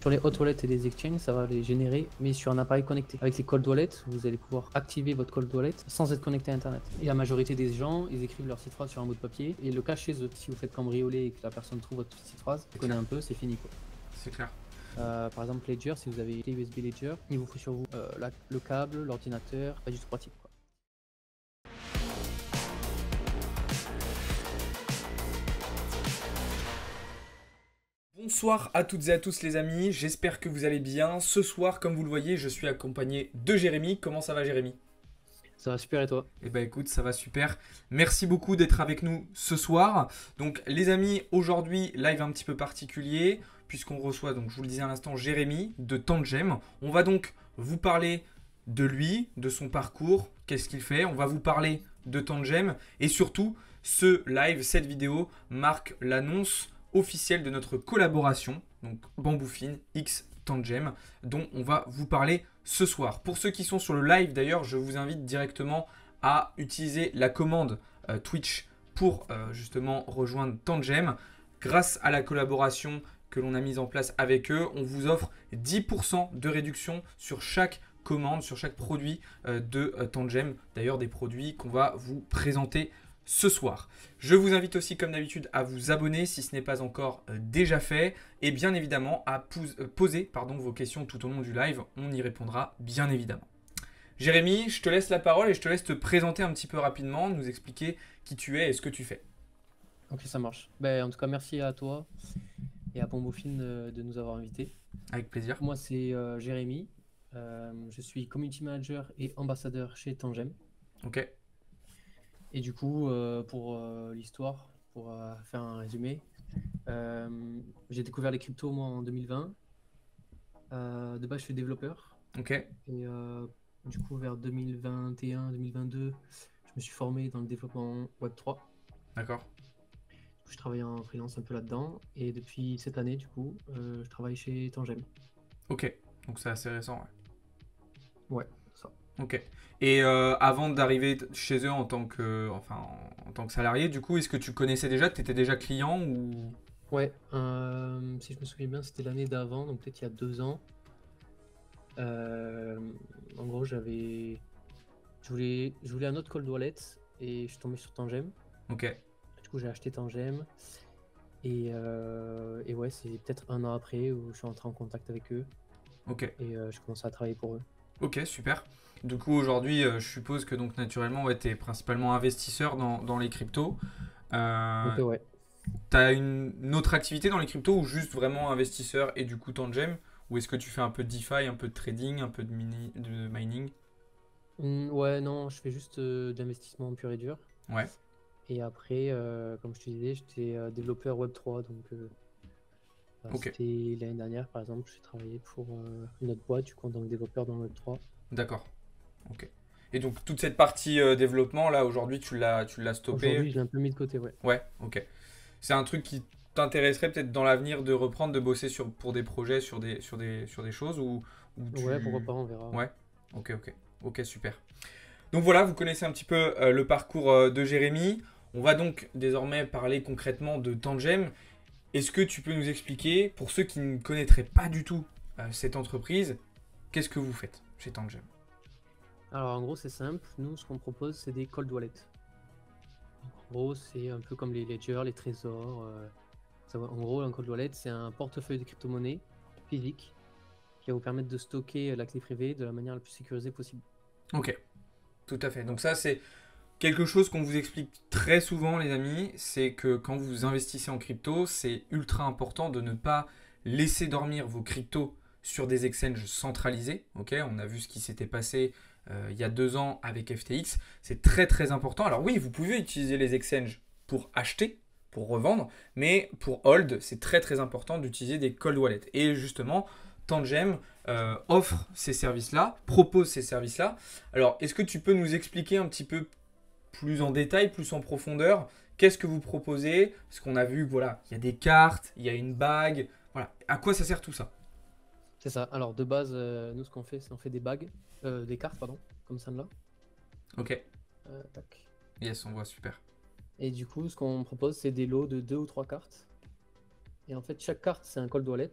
Sur les hot wallets et les exchanges, ça va les générer, mais sur un appareil connecté. Avec les cold wallets, vous allez pouvoir activer votre cold wallet sans être connecté à Internet. Et la majorité des gens, ils écrivent leur petite phrase sur un bout de papier et le cachent chez eux. Si vous faites cambrioler et que la personne trouve votre petite phrase, vous connaissez un peu, c'est fini quoi. C'est clair. Par exemple Ledger, si vous avez une clé USB Ledger, il vous faut sur vous le câble, l'ordinateur, pas juste pratique quoi. Bonsoir à toutes et à tous les amis, j'espère que vous allez bien. Ce soir, comme vous le voyez, je suis accompagné de Jérémy. Comment ça va Jérémy? Ça va super et toi? Eh ben écoute, ça va super. Merci beaucoup d'être avec nous ce soir. Donc les amis, aujourd'hui, live un petit peu particulier, puisqu'on reçoit, donc je vous le disais à l'instant, Jérémy de Tangem. On va donc vous parler de lui, de son parcours, qu'est-ce qu'il fait. On va vous parler de Tangem et surtout, ce live, cette vidéo marque l'annonce officielle de notre collaboration, donc Bamboufine X Tangem, dont on va vous parler ce soir. Pour ceux qui sont sur le live d'ailleurs, je vous invite directement à utiliser la commande Twitch pour justement rejoindre Tangem. Grâce à la collaboration que l'on a mise en place avec eux, on vous offre 10% de réduction sur chaque commande, sur chaque produit de Tangem. D'ailleurs, des produits qu'on va vous présenter ce soir. Je vous invite aussi comme d'habitude à vous abonner si ce n'est pas encore déjà fait et bien évidemment à poser vos questions tout au long du live, on y répondra bien évidemment. Jérémy, je te laisse la parole et je te laisse te présenter un petit peu rapidement, nous expliquer qui tu es et ce que tu fais. Ok, ça marche. Ben, en tout cas, merci à toi et à Bamboufine de nous avoir invités. Avec plaisir. Moi, c'est Jérémy. Je suis community manager et ambassadeur chez Tangem. Ok. Et du coup, pour l'histoire, pour faire un résumé, j'ai découvert les cryptos moi en 2020. De base, je suis développeur. Ok. Et du coup, vers 2021-2022, je me suis formé dans le développement Web3. D'accord. Je travaille en freelance un peu là-dedans. Et depuis cette année, du coup, je travaille chez Tangem. Ok. Donc c'est assez récent. Ouais. Ouais, ça. Ok. Et avant d'arriver chez eux en tant que, en tant que salarié, du coup, est-ce que tu connaissais déjà, tu étais déjà client ou... Ouais, si je me souviens bien, c'était l'année d'avant, donc peut-être il y a 2 ans. En gros, je voulais un autre cold wallet et je suis tombé sur Tangem. Ok. Du coup, j'ai acheté Tangem. Et ouais, c'est peut-être 1 an après où je suis entré en contact avec eux Ok. et je commence à travailler pour eux. Ok, super. Du coup, aujourd'hui, je suppose que donc naturellement, ouais, tu es principalement investisseur dans les cryptos. Un peu, ouais. Tu as une autre activité dans les cryptos ou juste vraiment investisseur et du coup Tangem? Ou est-ce que tu fais un peu de DeFi, un peu de trading, un peu de mining? Ouais, non, je fais juste de l'investissement pur et dur. Ouais, Et après, comme je te disais, j'étais développeur Web3. Donc, ok, c'était l'année dernière, par exemple, j'ai travaillé pour une autre boîte, du coup, en tant que développeur dans le Web3. d'accord. Ok. Et donc toute cette partie développement, là, aujourd'hui, tu l'as stoppé? Aujourd'hui, je l'ai un peu mis de côté, ouais. Ouais, ok. C'est un truc qui t'intéresserait peut-être dans l'avenir de reprendre, de bosser pour des projets, sur des choses ou Ouais, pourquoi tu... pas, on verra. Ouais. Ouais, ok, ok. Ok, super. Donc voilà, vous connaissez un petit peu le parcours de Jérémy. On va donc désormais parler concrètement de Tangem. Est-ce que tu peux nous expliquer, pour ceux qui ne connaîtraient pas du tout cette entreprise, qu'est-ce que vous faites chez Tangem? Alors, en gros, c'est simple. Nous, ce qu'on propose, c'est des cold wallets. En gros, c'est un peu comme les ledgers, les trésors. En gros, un cold wallet, c'est un portefeuille de crypto-monnaie physique qui va vous permettre de stocker la clé privée de la manière la plus sécurisée possible. Ok, tout à fait. Voilà. Donc ça, c'est quelque chose qu'on vous explique très souvent, les amis, c'est que quand vous investissez en crypto, c'est ultra important de ne pas laisser dormir vos cryptos sur des exchanges centralisés. Ok, on a vu ce qui s'était passé il y a 2 ans avec FTX. C'est très très important. Alors oui, vous pouvez utiliser les exchanges pour acheter, pour revendre, mais pour hold, c'est très très important d'utiliser des cold wallets. Et justement, Tangem offre ces services-là, propose ces services-là. Alors, est-ce que tu peux nous expliquer un petit peu plus en détail, plus en profondeur, qu'est-ce que vous proposez? Parce qu'on a vu, voilà, il y a des cartes, il y a une bague. Voilà, à quoi ça sert tout ça? C'est ça. Alors, de base, nous, ce qu'on fait, c'est on fait des bagues, des cartes, pardon, comme celle-là. Ok, Tac. yes, on voit, super. Et du coup, ce qu'on propose, c'est des lots de 2 ou 3 cartes. Et en fait, chaque carte, c'est un cold wallet.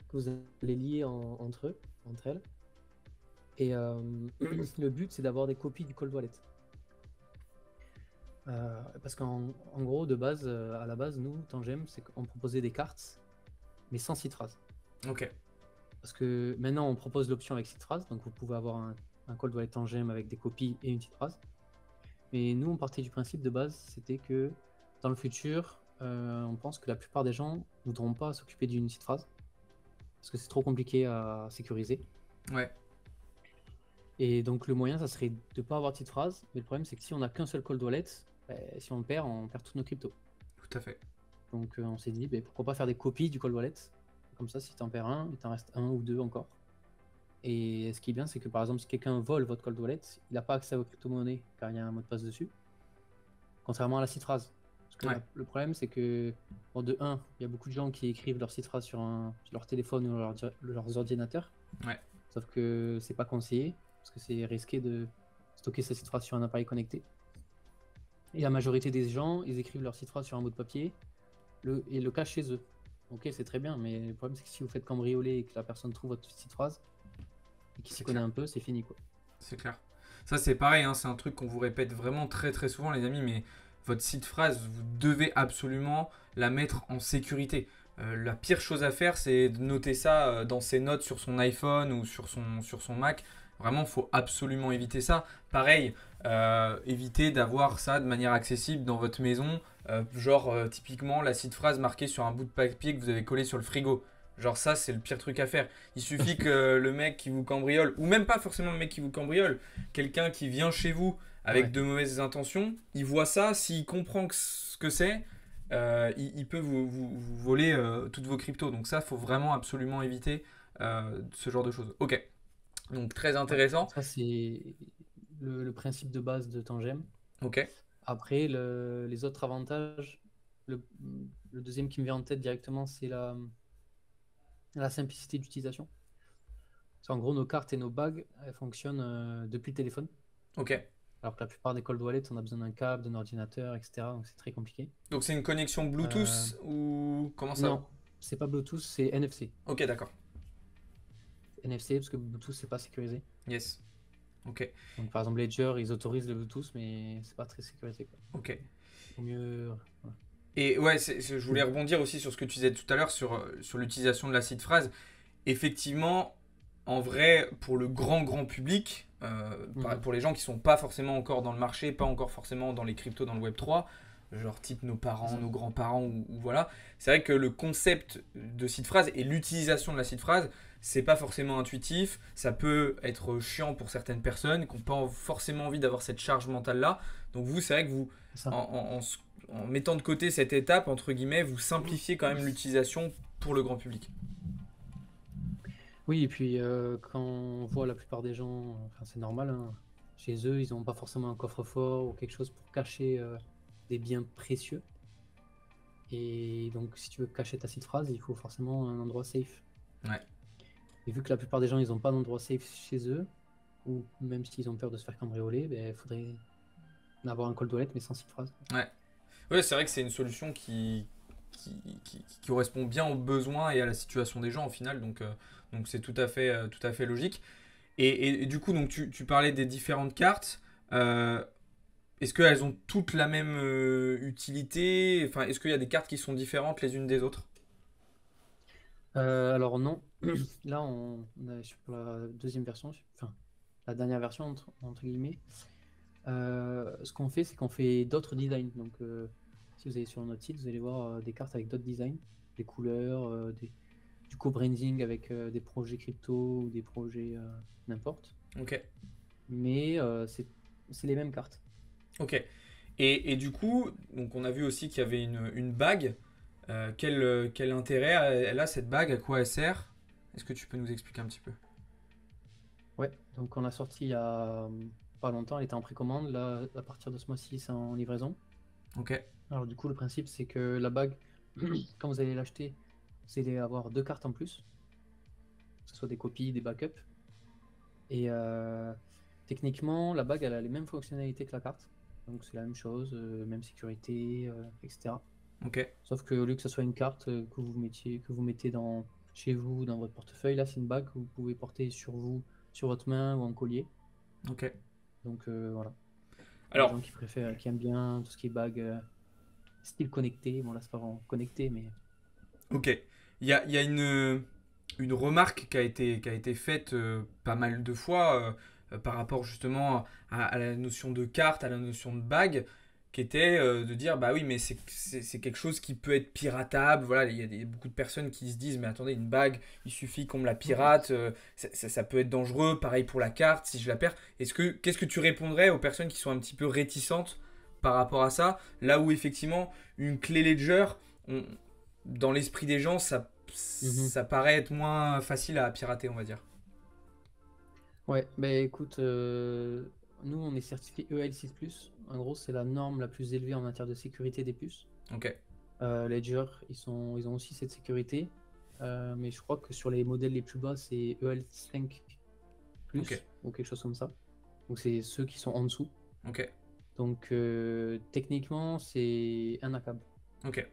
que vous allez lier entre eux, entre elles. Et le but, c'est d'avoir des copies du cold wallet. Parce qu'en gros, de base, à la base, nous, Tangem, c'est qu'on proposait des cartes, mais sans seed phrase. Ok. Parce que maintenant, on propose l'option avec seed phrase, donc vous pouvez avoir un cold wallet Tangem avec des copies et une seed phrase. Mais nous, on partait du principe de base, c'était que dans le futur, on pense que la plupart des gens ne voudront pas s'occuper d'une seed phrase, parce que c'est trop compliqué à sécuriser. Ouais. Et donc le moyen, ça serait de ne pas avoir de seed phrase, mais le problème, c'est que si on n'a qu'un seul cold wallet, si on perd toutes nos cryptos. Tout à fait. Donc on s'est dit, pourquoi pas faire des copies du cold wallet. Comme ça, si tu en perds un, il t'en reste un ou deux encore. Et ce qui est bien, c'est que par exemple, si quelqu'un vole votre cold wallet, il n'a pas accès à vos crypto-monnaies car il y a un mot de passe dessus. Contrairement à la seed phrase. Parce que le problème, c'est que, de 1, il y a beaucoup de gens qui écrivent leur seed phrase sur leur téléphone ou leurs ordinateurs. Ouais. Sauf que c'est pas conseillé, parce que c'est risqué de stocker sa seed phrase sur un appareil connecté. Et la majorité des gens, ils écrivent leur seed phrase sur un bout de papier et le cachent chez eux. Ok, c'est très bien, mais le problème, c'est que si vous faites cambrioler et que la personne trouve votre seed phrase et qu'il s'y connaît un peu, c'est fini, quoi. C'est clair. Ça, c'est pareil, hein, c'est un truc qu'on vous répète vraiment très très souvent, les amis, mais votre seed phrase, vous devez absolument la mettre en sécurité. La pire chose à faire, c'est de noter ça dans ses notes sur son iPhone ou sur son Mac. Vraiment, il faut absolument éviter ça. Pareil, évitez d'avoir ça de manière accessible dans votre maison. Typiquement, la seed phrase marquée sur un bout de papier que vous avez collé sur le frigo. Genre ça, c'est le pire truc à faire. Il suffit que le mec qui vous cambriole, ou même pas forcément le mec qui vous cambriole, quelqu'un qui vient chez vous avec de mauvaises intentions, il voit ça, s'il comprend ce que c'est, il peut vous voler toutes vos cryptos. Donc ça, il faut vraiment absolument éviter ce genre de choses. Ok, donc très intéressant. Ça, c'est le principe de base de Tangem. Ok. Après, les autres avantages, le deuxième qui me vient en tête directement, c'est la simplicité d'utilisation. En gros, nos cartes et nos bagues, elles fonctionnent depuis le téléphone. Ok. Alors que la plupart des cold wallets, on a besoin d'un câble, d'un ordinateur, etc. Donc c'est très compliqué. Donc c'est une connexion Bluetooth ou comment ça? Non, c'est pas Bluetooth, c'est NFC. Ok, d'accord. NFC parce que Bluetooth, c'est pas sécurisé. Yes. Ok. Donc par exemple, Ledger, ils autorisent le Bluetooth, mais c'est pas très sécurisé, quoi. Ok. Au mieux. Voilà. Et ouais, je voulais rebondir aussi sur ce que tu disais tout à l'heure sur l'utilisation de la seed phrase. Effectivement, en vrai, pour le grand public, pour les gens qui sont pas forcément encore dans le marché, pas encore forcément dans les cryptos, dans le Web3, genre type nos parents, nos grands-parents ou voilà, c'est vrai que le concept de seed phrase et l'utilisation de la seed phrase, c'est pas forcément intuitif, ça peut être chiant pour certaines personnes qui n'ont pas forcément envie d'avoir cette charge mentale-là. Donc vous, c'est vrai que vous, en mettant de côté cette étape, entre guillemets, vous simplifiez quand même l'utilisation pour le grand public. Oui, et puis quand on voit la plupart des gens, enfin c'est normal, hein, chez eux, ils n'ont pas forcément un coffre-fort ou quelque chose pour cacher des biens précieux. Et donc, si tu veux cacher ta seed phrase, il faut forcément un endroit safe. Ouais. Et vu que la plupart des gens, ils n'ont pas d'endroit safe chez eux, ou même s'ils ont peur de se faire cambrioler, il faudrait avoir un cold wallet mais sans seed phrase. Ouais, c'est vrai que c'est une solution qui correspond bien aux besoins et à la situation des gens au final, donc c'est tout à fait logique. Et du coup, donc tu parlais des différentes cartes. Est-ce qu'elles ont toutes la même utilité? Enfin, est-ce qu'il y a des cartes qui sont différentes les unes des autres? Alors non, là on est sur la deuxième version, enfin la dernière version entre guillemets. Ce qu'on fait, c'est qu'on fait d'autres designs. Donc si vous allez sur notre site, vous allez voir des cartes avec d'autres designs, des couleurs, du co-branding avec des projets crypto ou des projets n'importe. Ok. Mais c'est les mêmes cartes. Ok. Et du coup, donc on a vu aussi qu'il y avait une bague. Quel intérêt elle a cette bague? À quoi elle sert? Est-ce que tu peux nous expliquer un petit peu? Ouais, donc on l'a sorti il y a pas longtemps, elle était en précommande. Là, à partir de ce mois-ci, c'est en livraison. Ok. Alors du coup, le principe, c'est que la bague, quand vous allez l'acheter, vous allez avoir 2 cartes en plus, que ce soit des copies, des backups. Et techniquement, la bague, elle a les mêmes fonctionnalités que la carte. Donc c'est la même chose, même sécurité, etc. Ok. Sauf que au lieu que ce soit une carte que vous mettez dans chez vous, dans votre portefeuille. Là, c'est une bague que vous pouvez porter sur vous, sur votre main ou en collier. Ok. Donc voilà. Les Alors, gens qui préfèrent, qui aiment bien tout ce qui est bague style connecté. Bon, là, c'est pas vraiment connecté, mais ok. Il y a une remarque qui a été faite pas mal de fois par rapport justement à la notion de carte, à la notion de bague, qui était de dire bah oui, mais c'est quelque chose qui peut être piratable. Voilà, il y a beaucoup de personnes qui se disent mais attendez, une bague, il suffit qu'on me la pirate, ça peut être dangereux. Pareil pour la carte, si je la perds. Qu'est-ce que tu répondrais aux personnes qui sont un petit peu réticentes par rapport à ça, là où effectivement une clé Ledger, on- dans l'esprit des gens, Mhm. ça paraît être moins facile à pirater, on va dire. Ouais, bah écoute, nous on est certifié EL6+. En gros, c'est la norme la plus élevée en matière de sécurité des puces. Ok, Ledger, ils ont aussi cette sécurité, mais je crois que sur les modèles les plus bas, c'est ok, EL5+, ou quelque chose comme ça. Donc c'est ceux qui sont en dessous. ok, Donc techniquement, c'est inhackable. ok,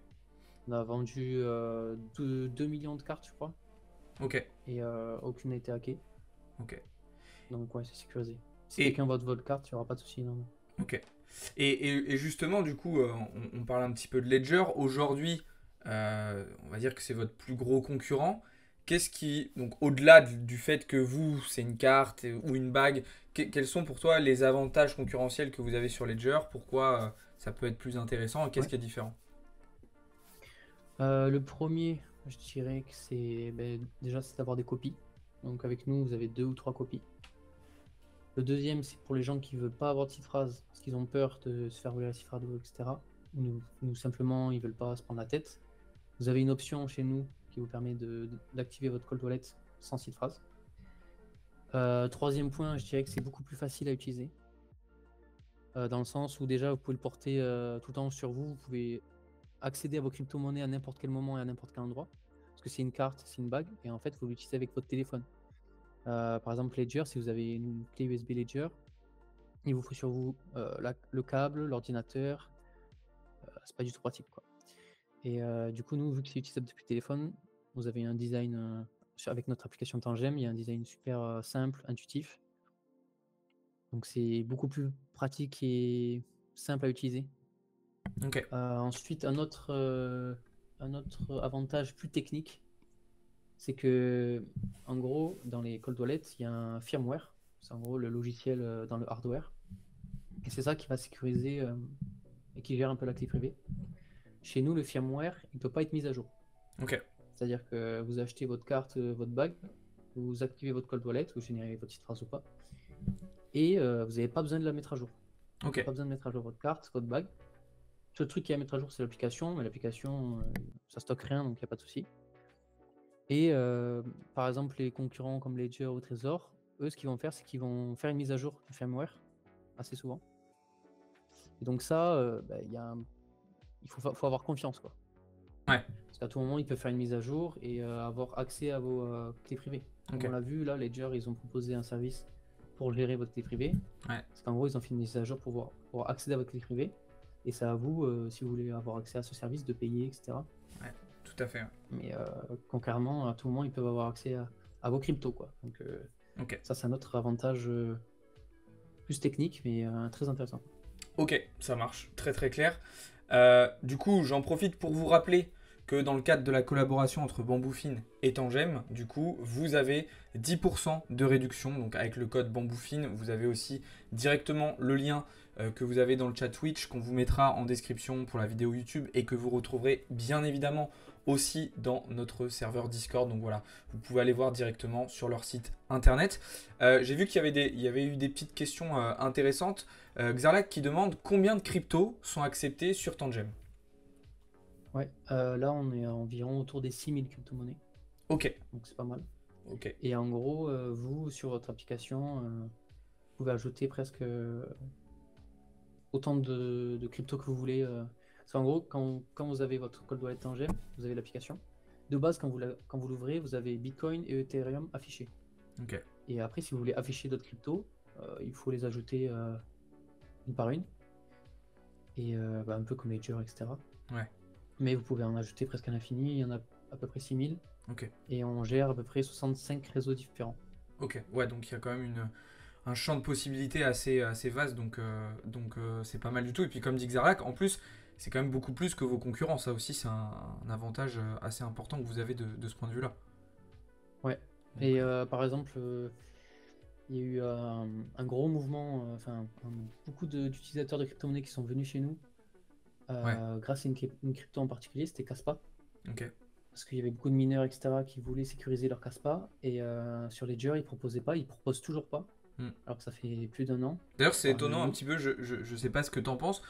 On a vendu 2 millions de cartes, je crois, ok, et aucune n'a été hackée. ok. Donc ouais, c'est sécurisé. Si Et, quelqu'un vote votre carte, il n'y aura pas de souci. Non. ok. Et justement, du coup, on parle un petit peu de Ledger. Aujourd'hui, on va dire que c'est votre plus gros concurrent. Qu'est-ce qui, donc au-delà du fait que vous, c'est une carte ou une bague, quels sont pour toi les avantages concurrentiels que vous avez sur Ledger? Pourquoi ça peut être plus intéressant et qu'est-ce Ouais. qui est différent? Le premier, je dirais que c'est déjà c'est d'avoir des copies. Donc avec nous, vous avez 2 ou 3 copies. Le deuxième, c'est pour les gens qui ne veulent pas avoir de cifrage parce qu'ils ont peur de se faire voler la cifrade, etc. Ou simplement, ils ne veulent pas se prendre la tête. Vous avez une option chez nous qui vous permet d'activer votre cold wallet sans cifrage. Troisième point, je dirais que c'est beaucoup plus facile à utiliser. Dans le sens où déjà, vous pouvez le porter tout le temps sur vous. Vous pouvez accéder à vos crypto-monnaies à n'importe quel moment et à n'importe quel endroit. Parce que c'est une carte, c'est une bague, et en fait, vous l'utilisez avec votre téléphone. Par exemple, Ledger, si vous avez une clé USB Ledger, il vous faut sur vous le câble, l'ordinateur. C'est pas du tout pratique, quoi. Et du coup, nous, vu que c'est utilisable depuis le téléphone, vous avez un design avec notre application Tangem, il y a un design super simple, intuitif. Donc c'est beaucoup plus pratique et simple à utiliser. Ok, Ensuite, un autre avantage plus technique, c'est que, en gros, dans les cold wallets, il y a un firmware. C'est en gros le logiciel dans le hardware. Et c'est ça qui va sécuriser et qui gère un peu la clé privée. Chez nous, le firmware, il ne peut pas être mis à jour. ok, C'est-à-dire que vous achetez votre carte, votre bague, vous activez votre cold wallet, vous générez votre petite phrase ou pas, et vous n'avez pas besoin de la mettre à jour. Vous ok, n'avez pas besoin de mettre à jour votre carte, votre bague. Le seul truc qui est à mettre à jour, c'est l'application, mais l'application, ça stocke rien, donc il n'y a pas de souci. Et par exemple, les concurrents comme Ledger ou Trésor, eux, ce qu'ils vont faire, c'est qu'ils vont faire une mise à jour du firmware assez souvent. Et donc ça, il faut avoir confiance, quoi. ouais, Parce qu'à tout moment, ils peuvent faire une mise à jour et avoir accès à vos clés privées. Comme ok, on l'a vu, là, Ledger, ils ont proposé un service pour gérer votre clé privée. ouais, Parce qu'en gros, ils ont fait une mise à jour pour pouvoir accéder à votre clé privée. Et c'est à vous, si vous voulez avoir accès à ce service, de payer, etc. ouais, tout à fait. Mais concrètement, à tout moment, ils peuvent avoir accès à vos cryptos, quoi. Donc Ok, ça, c'est un autre avantage plus technique, mais très intéressant. ok, ça marche, très très clair. Du coup, j'en profite pour vous rappeler que dans le cadre de la collaboration entre Bamboufine et Tangem, du coup, vous avez 10% de réduction. Donc avec le code Bamboufine, vous avez aussi directement le lien que vous avez dans le chat Twitch, qu'on vous mettra en description pour la vidéo YouTube et que vous retrouverez bien évidemment aussi dans notre serveur Discord. Donc voilà, vous pouvez aller voir directement sur leur site internet. J'ai vu qu'il y avait eu des petites questions intéressantes. Xarlac qui demande combien de cryptos sont acceptés sur Tangem. Ouais, là, on est environ autour des 6000 crypto-monnaies. Ok, Donc c'est pas mal. ok, Et en gros, vous, sur votre application, vous pouvez ajouter presque autant de crypto que vous voulez. Parce qu'en gros, quand vous avez votre cold wallet Tangem, vous avez l'application. De base, quand vous l'ouvrez, vous avez Bitcoin et Ethereum affichés. ok, Et après, si vous voulez afficher d'autres cryptos, il faut les ajouter une par une. Et un peu comme Ledger, etc. ouais, Mais vous pouvez en ajouter presque à l'infini. Il y en a à peu près 6000. Ok. Et on gère à peu près 65 réseaux différents. Ok. Ouais, donc il y a quand même un champ de possibilités assez vaste, donc c'est pas mal du tout. Et puis comme dit Xarlac, en plus, c'est quand même beaucoup plus que vos concurrents. Ça aussi, c'est un avantage assez important que vous avez de ce point de vue-là. Ouais. Donc, Et par exemple, il y a eu un gros mouvement, beaucoup d'utilisateurs de crypto-monnaies qui sont venus chez nous ouais, grâce à une crypto en particulier, c'était Caspa. ok. Parce qu'il y avait beaucoup de mineurs, etc., qui voulaient sécuriser leur Caspa. Et sur Ledger, ils proposaient pas, ils proposent toujours pas. Hmm. Alors que ça fait plus d'un an, D'ailleurs, c'est voire même étonnant un mieux. petit peu, je sais pas ce que t'en penses.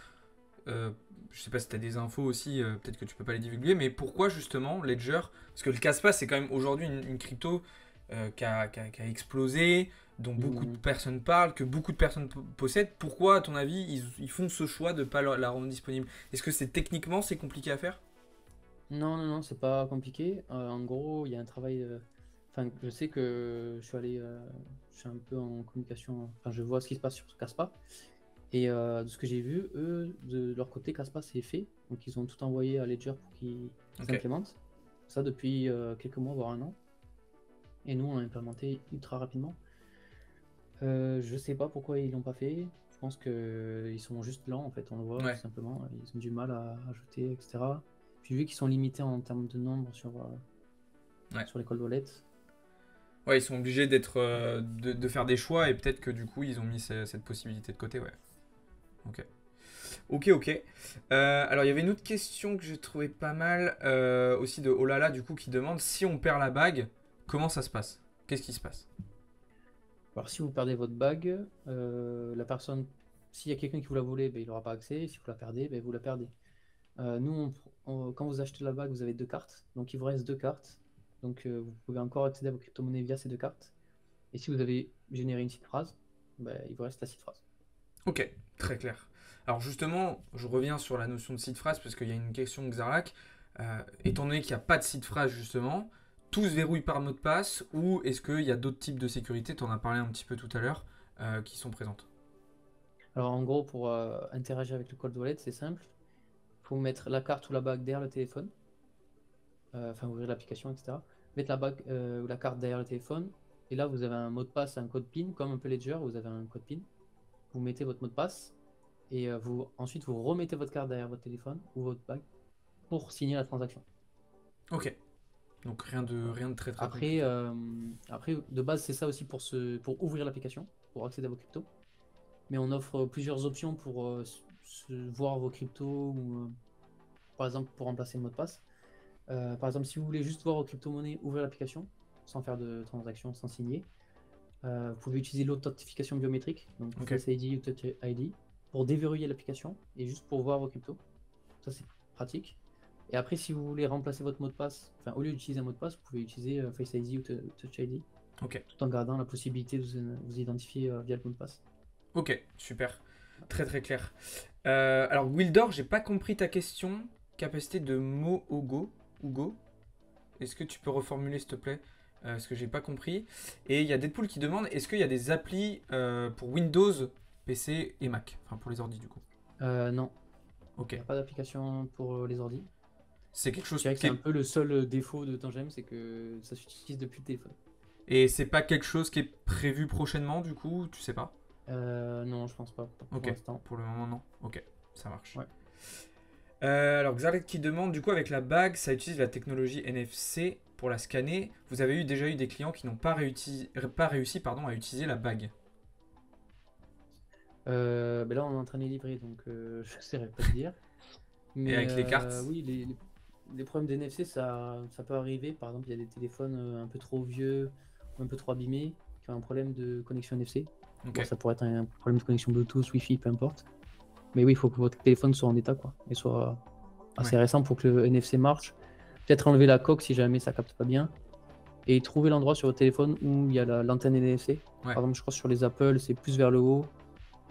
Je sais pas si t'as des infos aussi, peut-être que tu peux pas les divulguer, mais pourquoi justement Ledger? Parce que le Caspa, c'est quand même aujourd'hui une crypto qui a explosé, dont beaucoup de Hmm. personnes parlent, que beaucoup de personnes possèdent. Pourquoi, à ton avis, ils font ce choix de ne pas la rendre disponible? Est-ce que c'est techniquement c'est compliqué à faire? Non, non, non, c'est pas compliqué. En gros, il y a un travail. Enfin, je sais que je suis un peu en communication. Enfin, je vois ce qui se passe sur Caspa. Et de ce que j'ai vu, eux, de leur côté, Caspa, c'est fait. Donc, ils ont tout envoyé à Ledger pour qu'ils Ok, s'implémentent. Ça depuis quelques mois, voire un an. Et nous, on l'a implémenté ultra rapidement. Je sais pas pourquoi ils l'ont pas fait. Je pense que ils sont juste lents, en fait, on le voit tout ouais, simplement. Ils ont du mal à ajouter, etc. Puis vu qu'ils sont limités en termes de nombre ouais. sur les cold wallets. Ouais, ils sont obligés de faire des choix et peut-être que du coup ils ont mis cette possibilité de côté, ouais. Ok. Ok, ok. Alors, il y avait une autre question que j'ai trouvé pas mal, aussi de Olala, du coup, qui demande si on perd la bague, comment ça se passe? Qu'est-ce qui se passe? Alors si vous perdez votre bague, la personne, s'il y a quelqu'un qui vous l'a volée, ben, il n'aura pas accès. Si vous la perdez, ben, vous la perdez. Nous, quand vous achetez la bague, vous avez deux cartes. Donc il vous reste deux cartes. Donc vous pouvez encore accéder à vos crypto-monnaies via ces deux cartes. Et si vous avez généré une seed phrase, ben, il vous reste la seed phrase. Ok, très clair. Alors, justement, je reviens sur la notion de seed phrase parce qu'il y a une question de Xarlac. Étant donné qu'il n'y a pas de seed phrase, justement, tout se verrouille par mot de passe ou est-ce qu'il y a d'autres types de sécurité, tu en as parlé un petit peu tout à l'heure, qui sont présentes? Alors en gros, pour interagir avec le cold wallet, c'est simple. Il faut mettre la carte ou la bague derrière le téléphone. Enfin ouvrir l'application, etc. Mettre la bague ou la carte derrière le téléphone. Et là, vous avez un mot de passe, un code PIN, comme un peu Ledger, vous avez un code PIN. Vous mettez votre mot de passe et ensuite vous remettez votre carte derrière votre téléphone ou votre bague pour signer la transaction. Ok, donc rien de très très Après, compliqué. après de base, c'est ça aussi pour ouvrir l'application, pour accéder à vos cryptos. Mais on offre plusieurs options pour voir vos cryptos ou par exemple pour remplacer le mot de passe. Par exemple, si vous voulez juste voir vos crypto-monnaies, ouvrir l'application sans faire de transaction, sans signer. Vous pouvez utiliser l'authentification biométrique, donc Ok, Face ID ou Touch ID, pour déverrouiller l'application et juste pour voir vos cryptos. Ça, c'est pratique. Et après, si vous voulez remplacer votre mot de passe, enfin, au lieu d'utiliser un mot de passe, vous pouvez utiliser Face ID ou Touch ID, ok. tout en gardant la possibilité de vous identifier via le mot de passe. Ok, super. Très très clair. Alors, Wildor, j'ai pas compris ta question. Capacité de Mohogo. Hugo. Est-ce que tu peux reformuler s'il te plaît? Parce que j'ai pas compris. Et il y a Deadpool qui demande est-ce qu'il y a des applis pour Windows, PC et Mac? Enfin, pour les ordi du coup. Non, Ok. il n'y a pas d'application pour les ordi. C'est quelque Je chose dirais que qui c'est un est. peu le seul défaut de Tangem, c'est que ça s'utilise depuis le téléphone. Et c'est pas quelque chose qui est prévu prochainement du coup? Tu sais pas? Non, je pense pas pour Ok. l'instant. Pour le moment, non. Ok. Ça marche. Ouais. Alors, Xarlet qui demande, du coup, avec la bague, ça utilise la technologie NFC pour la scanner. Vous avez déjà eu des clients qui n'ont pas réussi à utiliser la bague. Ben là, on est en train de les livrer, donc je ne saurais pas te dire. Et Mais avec les cartes? oui, les problèmes d'NFC, ça peut arriver. Par exemple, il y a des téléphones un peu trop vieux, un peu trop abîmés, qui ont un problème de connexion NFC. Bon, Ok. ça pourrait être un problème de connexion Bluetooth, Wi-Fi, peu importe. Mais oui, il faut que votre téléphone soit en état, quoi, et soit Ouais. assez récent pour que le NFC marche. Peut-être enlever la coque si jamais ça capte pas bien. Et trouver l'endroit sur votre téléphone où il y a l'antenne NFC. Ouais. Par exemple, je crois que sur les Apple, c'est plus vers le haut.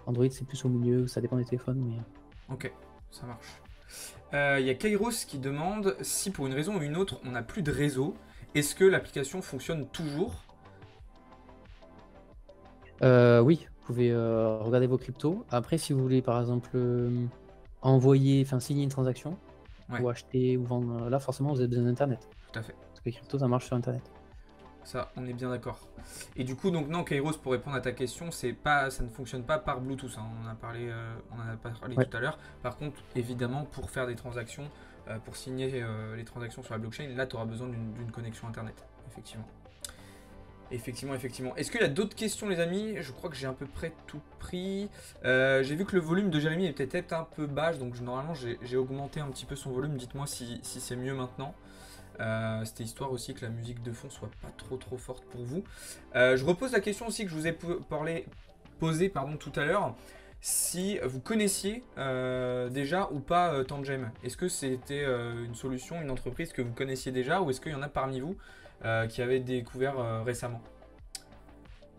Android, c'est plus au milieu. Ça dépend des téléphones. Mais Ok. Ça marche. Il y a Kairos qui demande si pour une raison ou une autre on n'a plus de réseau, est-ce que l'application fonctionne toujours? oui, vous pouvez regarder vos cryptos. Après, si vous voulez, par exemple, envoyer, enfin signer une transaction, Ouais, ou acheter, ou vendre, là, forcément, vous avez besoin d'Internet. tout à fait. que les cryptos, ça marche sur Internet. Ça, on est bien d'accord. Et du coup, donc non, Kairos, pour répondre à ta question, ça ne fonctionne pas par Bluetooth, hein. On en a parlé Ouais. tout à l'heure. Par contre, évidemment, pour faire des transactions, pour signer les transactions sur la blockchain, là, tu auras besoin d'une connexion Internet, effectivement. Effectivement. Est-ce qu'il y a d'autres questions, les amis? Je crois que j'ai à peu près tout pris. J'ai vu que le volume de Jérémy était peut-être un peu bas, donc normalement, j'ai augmenté un petit peu son volume. Dites-moi si c'est mieux maintenant. C'était histoire aussi que la musique de fond soit pas trop forte pour vous. Je repose la question aussi que je vous ai posée tout à l'heure. Si vous connaissiez déjà ou pas Tangem. Est-ce que c'était une solution, une entreprise que vous connaissiez déjà, ou est-ce qu'il y en a parmi vous qui avaient découvert récemment?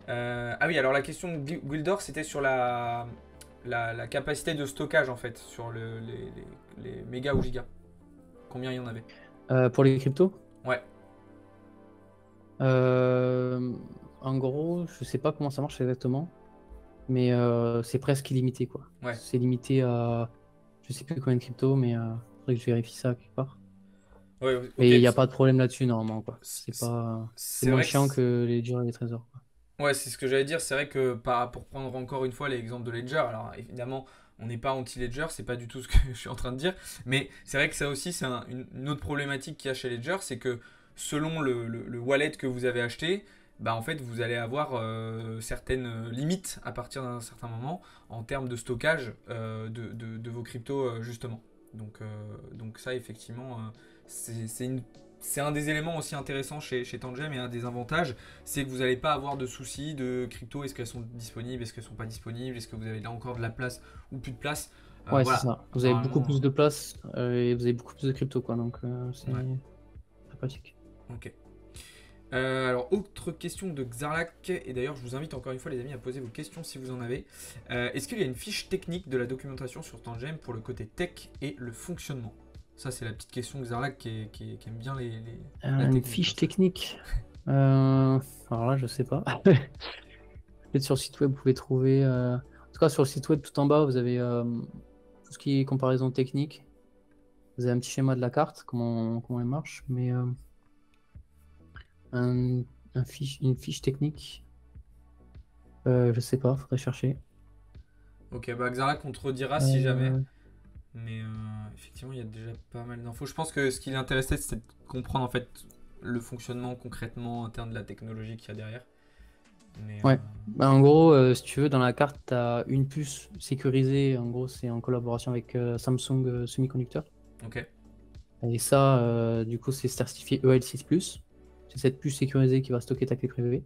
Ah oui, alors la question de Wildor, c'était sur la capacité de stockage en fait, sur les mégas ou gigas. Combien il y en avait? Pour les cryptos, Ouais. en gros, je sais pas comment ça marche exactement, mais c'est presque illimité, quoi. Ouais. C'est limité à, je sais plus combien de cryptos, mais faudrait que je vérifie ça quelque part. Ouais, ok. Mais il n'y a pas de problème là-dessus normalement, quoi. C'est C'est moins vrai chiant que les ledgers et les trésors, quoi. ouais, c'est ce que j'allais dire. C'est vrai que pour prendre encore une fois l'exemple de Ledger, alors évidemment, on n'est pas anti-Ledger, c'est pas du tout ce que je suis en train de dire, mais c'est vrai que ça aussi, c'est une autre problématique qu'il y a chez Ledger, c'est que selon le wallet que vous avez acheté, bah en fait, vous allez avoir certaines limites à partir d'un certain moment en termes de stockage de vos cryptos, justement. Donc ça, effectivement, c'est un des éléments aussi intéressants chez Tangem, et un des avantages, c'est que vous n'allez pas avoir de soucis de crypto. Est-ce qu'elles sont disponibles, est-ce qu'elles sont pas disponibles, est-ce que vous avez là encore de la place ou plus de place. Ouais, c'est Voilà, ça. Vous avez beaucoup normalement. plus de place et vous avez beaucoup plus de cryptos, quoi. Donc c'est Ouais. très pratique. Ok. Alors, autre question de Xarlac, et d'ailleurs, je vous invite encore une fois, les amis, à poser vos questions si vous en avez. Est-ce qu'il y a une fiche technique de la documentation sur Tangem pour le côté tech et le fonctionnement? Ça, c'est la petite question de Xarlac qui aime bien la Une technique. fiche technique. Alors là, je sais pas. Peut-être sur le site web, vous pouvez trouver. En tout cas, sur le site web, tout en bas, vous avez tout ce qui est comparaison technique. Vous avez un petit schéma de la carte, comment elle marche, mais une fiche technique, je sais pas, faudrait chercher. Ok, bah Xarlac, on te redira si jamais. Mais effectivement, il y a déjà pas mal d'infos. Je pense que ce qui l'intéressait, c'était de comprendre en fait le fonctionnement concrètement interne de la technologie qu'il y a derrière. Mais, Ouais. Bah, en gros, si tu veux, dans la carte, tu as une puce sécurisée. En gros, c'est en collaboration avec Samsung Semiconductor. Ok. Et ça, du coup, c'est certifié EL6+. C'est cette puce sécurisée qui va stocker ta clé privée.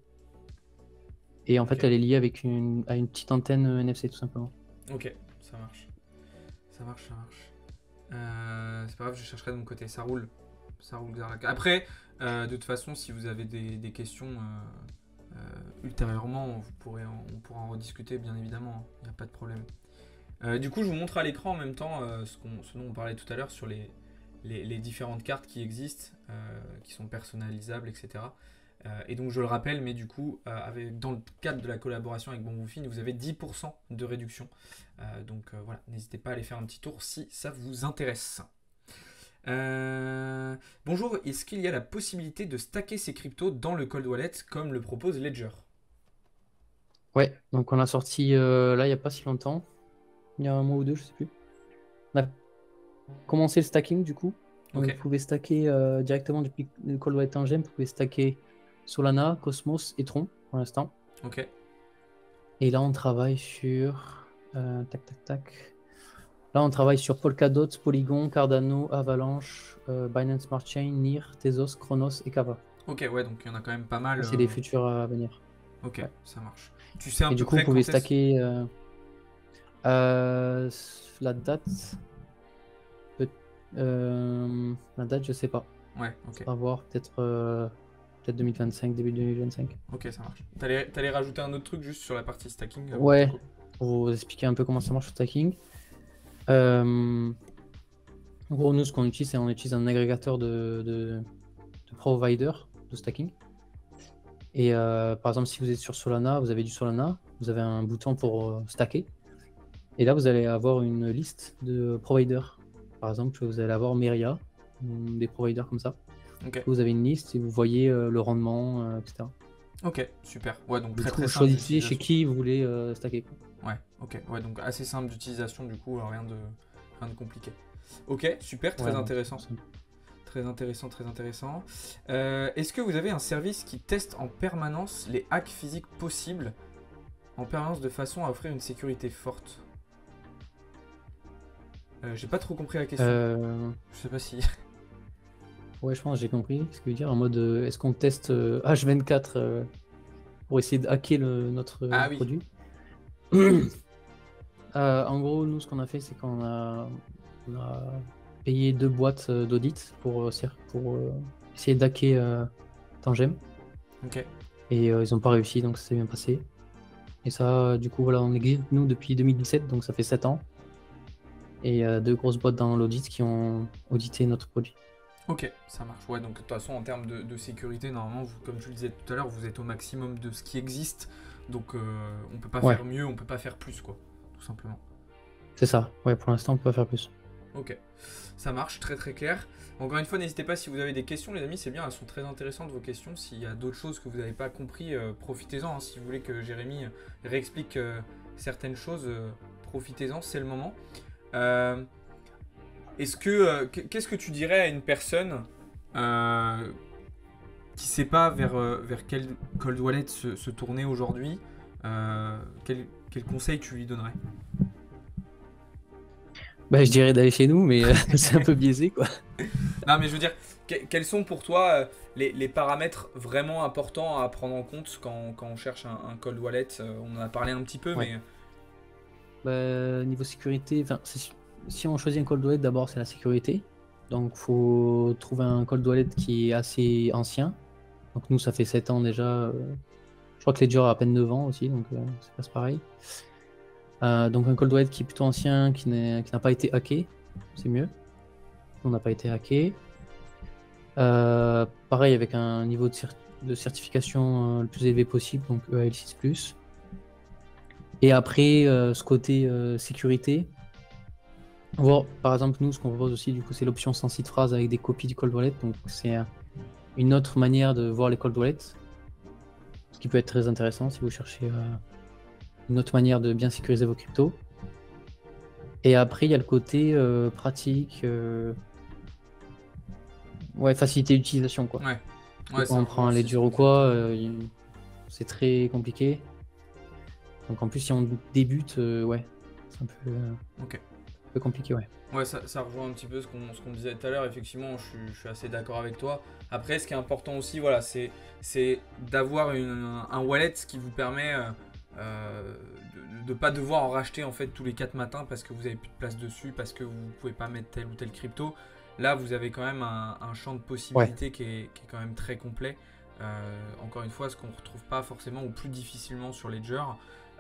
Et en fait, Ok. elle est liée avec à une petite antenne NFC, tout simplement. Ok, ça marche. Ça marche. C'est pas grave, je chercherai de mon côté. Ça roule. Xarlac. Après, de toute façon, si vous avez des questions ultérieurement, on pourra en rediscuter, bien évidemment. Il n'y a pas de problème. Du coup, je vous montre à l'écran en même temps ce dont on parlait tout à l'heure sur les différentes cartes qui existent, qui sont personnalisables, etc. Et donc je le rappelle, mais du coup, dans le cadre de la collaboration avec Bamboo-Fin, vous avez 10% de réduction. Donc voilà, n'hésitez pas à aller faire un petit tour si ça vous intéresse. Bonjour, est-ce qu'il y a la possibilité de stacker ces cryptos dans le cold wallet comme le propose Ledger? Ouais, donc on a sorti là, il n'y a pas si longtemps. Il y a un mois ou deux, je sais plus. On a commencé le stacking, du coup. Donc, Ok. vous pouvez stacker directement depuis le cold wallet Tangem. Vous pouvez stacker Solana, Cosmos et Tron pour l'instant. Ok. Et là, on travaille sur. Tac. Là, on travaille sur Polkadot, Polygon, Cardano, Avalanche, Binance Smart Chain, NIR, Tezos, Chronos et Kava. Ok, ouais, donc il y en a quand même pas mal. C'est des futurs à venir. Ok, Ouais. ça marche. Tu sais à Et peu du coup, vous près pouvez quand est-ce... stacker la date. La date, je sais pas. Ouais, ok. À voir, peut-être 2025, début 2025. Ok, ça marche. T'allais rajouter un autre truc juste sur la partie stacking Ouais, Coco pour vous expliquer un peu comment ça marche le stacking. En gros, nous, ce qu'on utilise, c'est on utilise un agrégateur de provider de stacking. Et par exemple, si vous êtes sur Solana, vous avez du Solana, vous avez un bouton pour stacker. Et là, vous allez avoir une liste de providers. Par exemple, vous allez avoir Meria, des providers comme ça. Ok. Vous avez une liste et vous voyez le rendement, etc. Ok, super. Ouais, donc Du très coup, très vous simple choisissez chez d'utilisation. qui vous voulez stacker, quoi. Ouais, ok. Ouais, donc assez simple d'utilisation du coup, rien de compliqué. Ok, super, très Ouais, intéressant. c'est simple. Très intéressant, très intéressant. Est-ce que vous avez un service qui teste en permanence les hacks physiques possibles en permanence de façon à offrir une sécurité forte? J'ai pas trop compris la question. Euh, Je sais pas si. ouais, je pense que j'ai compris ce que tu veux dire. En mode, est-ce qu'on teste H24 pour essayer de hacker notre Ah oui, produit? En gros, nous, ce qu'on a fait, c'est qu'on a payé 2 boîtes d'audit pour essayer d'hacker Tangem. ok. Et ils n'ont pas réussi, donc ça s'est bien passé. Et ça, du coup, voilà, on existe, nous, depuis 2017, donc ça fait 7 ans. Et 2 grosses boîtes dans l'audit qui ont audité notre produit. Ok, ça marche. Ouais, donc de toute façon, en termes de sécurité, normalement, vous, comme tu le disais tout à l'heure, vous êtes au maximum de ce qui existe. Donc on peut pas Ouais, faire mieux, on peut pas faire plus, quoi. Tout simplement. c'est ça. Ouais, pour l'instant, on peut pas faire plus. Ok, ça marche, très très clair. Encore une fois, n'hésitez pas si vous avez des questions, les amis, c'est bien, elles sont très intéressantes vos questions. S'il y a d'autres choses que vous n'avez pas compris, profitez-en, hein. Si vous voulez que Jérémy réexplique certaines choses, profitez-en, c'est le moment. Euh, qu'est-ce que tu dirais à une personne qui ne sait pas vers quel cold wallet se tourner aujourd'hui? Quel conseil tu lui donnerais? Bah, je dirais d'aller chez nous, mais c'est un peu biaisé, quoi. Non, mais je veux dire, quels sont pour toi les paramètres vraiment importants à prendre en compte quand on cherche un cold wallet? On en a parlé un petit peu, Ouais. mais Bah, niveau sécurité, enfin, si on choisit un cold wallet, d'abord, c'est la sécurité. Donc, faut trouver un cold wallet qui est assez ancien. Donc, nous, ça fait 7 ans déjà. Je crois que Ledger a à peine 9 ans aussi, donc c'est pas pareil. Donc, un cold wallet qui est plutôt ancien, qui n'a pas été hacké, c'est mieux. On n'a pas été hacké. Pareil, avec un niveau de certification le plus élevé possible, donc EAL6+. Et après, ce côté sécurité, par exemple, nous, ce qu'on propose aussi, du coup, c'est l'option sans site phrase avec des copies du cold wallet. Donc, c'est une autre manière de voir les cold wallets, ce qui peut être très intéressant si vous cherchez une autre manière de bien sécuriser vos cryptos. Et après, il y a le côté pratique, ouais, facilité d'utilisation, quoi. ouais. Et Ouais, quand ça on rejoint prend un aussi ce Ledger qu'on ou disait tout quoi, à l'heure. c'est très compliqué. Donc en plus, si on débute, ouais, c'est Ok. un peu compliqué, ouais. Ouais, ça rejoint un petit peu ce qu'on disait tout à l'heure. Effectivement, je suis assez d'accord avec toi. Après, ce qui est important aussi, voilà, c'est d'avoir un wallet qui vous permet de ne pas devoir en racheter en fait tous les 4 matins parce que vous avez plus de place dessus, parce que vous ne pouvez pas mettre tel ou tel crypto. Là, vous avez quand même un champ de Ouais, possibilités qui est quand même très complet. Encore une fois, ce qu'on ne retrouve pas forcément ou plus difficilement sur Ledger,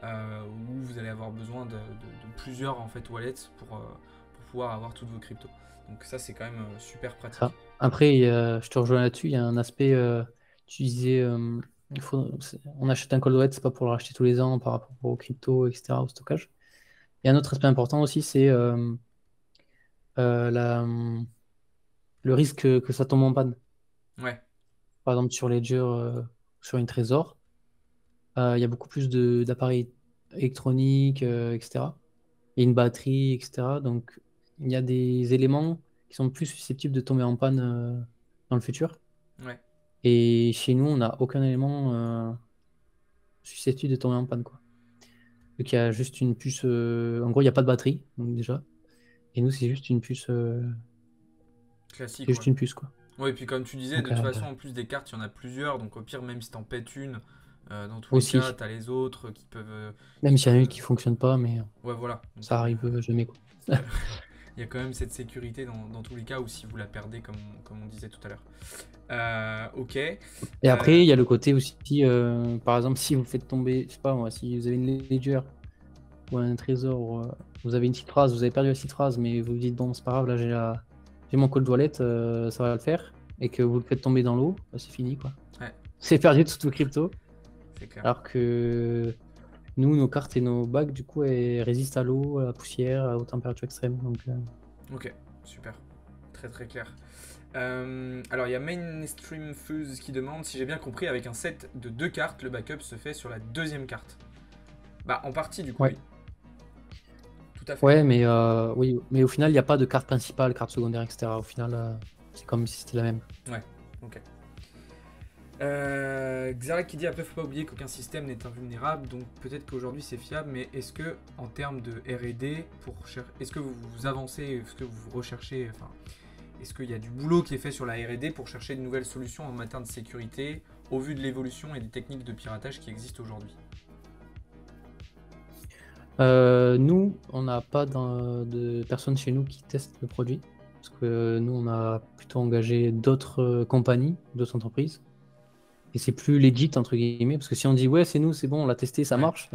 où vous allez avoir besoin de plusieurs en fait wallets pour pouvoir avoir toutes vos cryptos. Donc ça, c'est quand même super pratique. ça. Après, je te rejoins là-dessus, il y a un aspect, tu disais, on achète un cold wallet, c'est pas pour le racheter tous les ans par rapport aux cryptos, etc., au stockage. Il y a un autre aspect important aussi, c'est euh, la, le risque que ça tombe en panne. Ouais, Par exemple, sur Ledger, sur une Trésor, il y a beaucoup plus d'appareils électroniques, etc. Et une batterie, etc. Donc, il y a des éléments qui sont plus susceptibles de tomber en panne dans le futur. ouais, Et chez nous, on n'a aucun élément susceptible de tomber en panne, quoi. Donc, il y a juste une puce. En gros, il n'y a pas de batterie, donc déjà. Et nous, c'est juste une puce. C'est classique, ouais. juste une puce, quoi. Ouais, et puis comme tu disais, de Donc, toute façon, en plus des cartes, il y en a plusieurs. Donc au pire, même si t'en pètes une, dans tous les cas, aussi, t'as les autres qui peuvent. même s'il y en a une qui fonctionne pas, mais Ouais, voilà. Donc ça arrive jamais, quoi. il y a quand même cette sécurité dans tous les cas, ou si vous la perdez, comme on disait tout à l'heure. Ok. Et après, il y a le côté aussi, par exemple, si vous faites tomber, je sais pas moi, si vous avez une ledger ou un trésor, vous avez une petite phrase, vous avez perdu la petite phrase, mais vous vous dites, bon, c'est pas grave, là j'ai mon cold wallet, ça va le faire, et que vous le faites tomber dans l'eau, bah, c'est fini, quoi. Ouais, C'est perdu toutes vos cryptos, c'est clair. alors que nous, nos cartes et nos bagues, du coup, elles résistent à l'eau, à la poussière, aux températures extrêmes. Donc, Ok, super. Très très clair. Alors il y a Mainstream Fuse qui demande si j'ai bien compris, avec un set de 2 cartes, le backup se fait sur la deuxième carte. Bah en partie du coup Ouais. oui. Tout à fait. Ouais, mais oui, mais au final, il n'y a pas de carte principale, carte secondaire, etc. Au final, c'est comme si c'était la même. Ouais, ok. Xarek qui dit après faut pas oublier qu'aucun système n'est invulnérable, donc peut-être qu'aujourd'hui c'est fiable, mais est-ce que en termes de R&D, est-ce que vous avancez, est-ce que vous recherchez, enfin, est-ce qu'il y a du boulot qui est fait sur la R&D pour chercher de nouvelles solutions en matière de sécurité au vu de l'évolution et des techniques de piratage qui existent aujourd'hui? Nous, on n'a pas de personnes chez nous qui testent le produit. Parce que nous, on a plutôt engagé d'autres compagnies, d'autres entreprises. Et c'est plus legit, entre guillemets. Parce que si on dit, ouais, c'est nous, c'est bon, on l'a testé, ça Ouais. marche,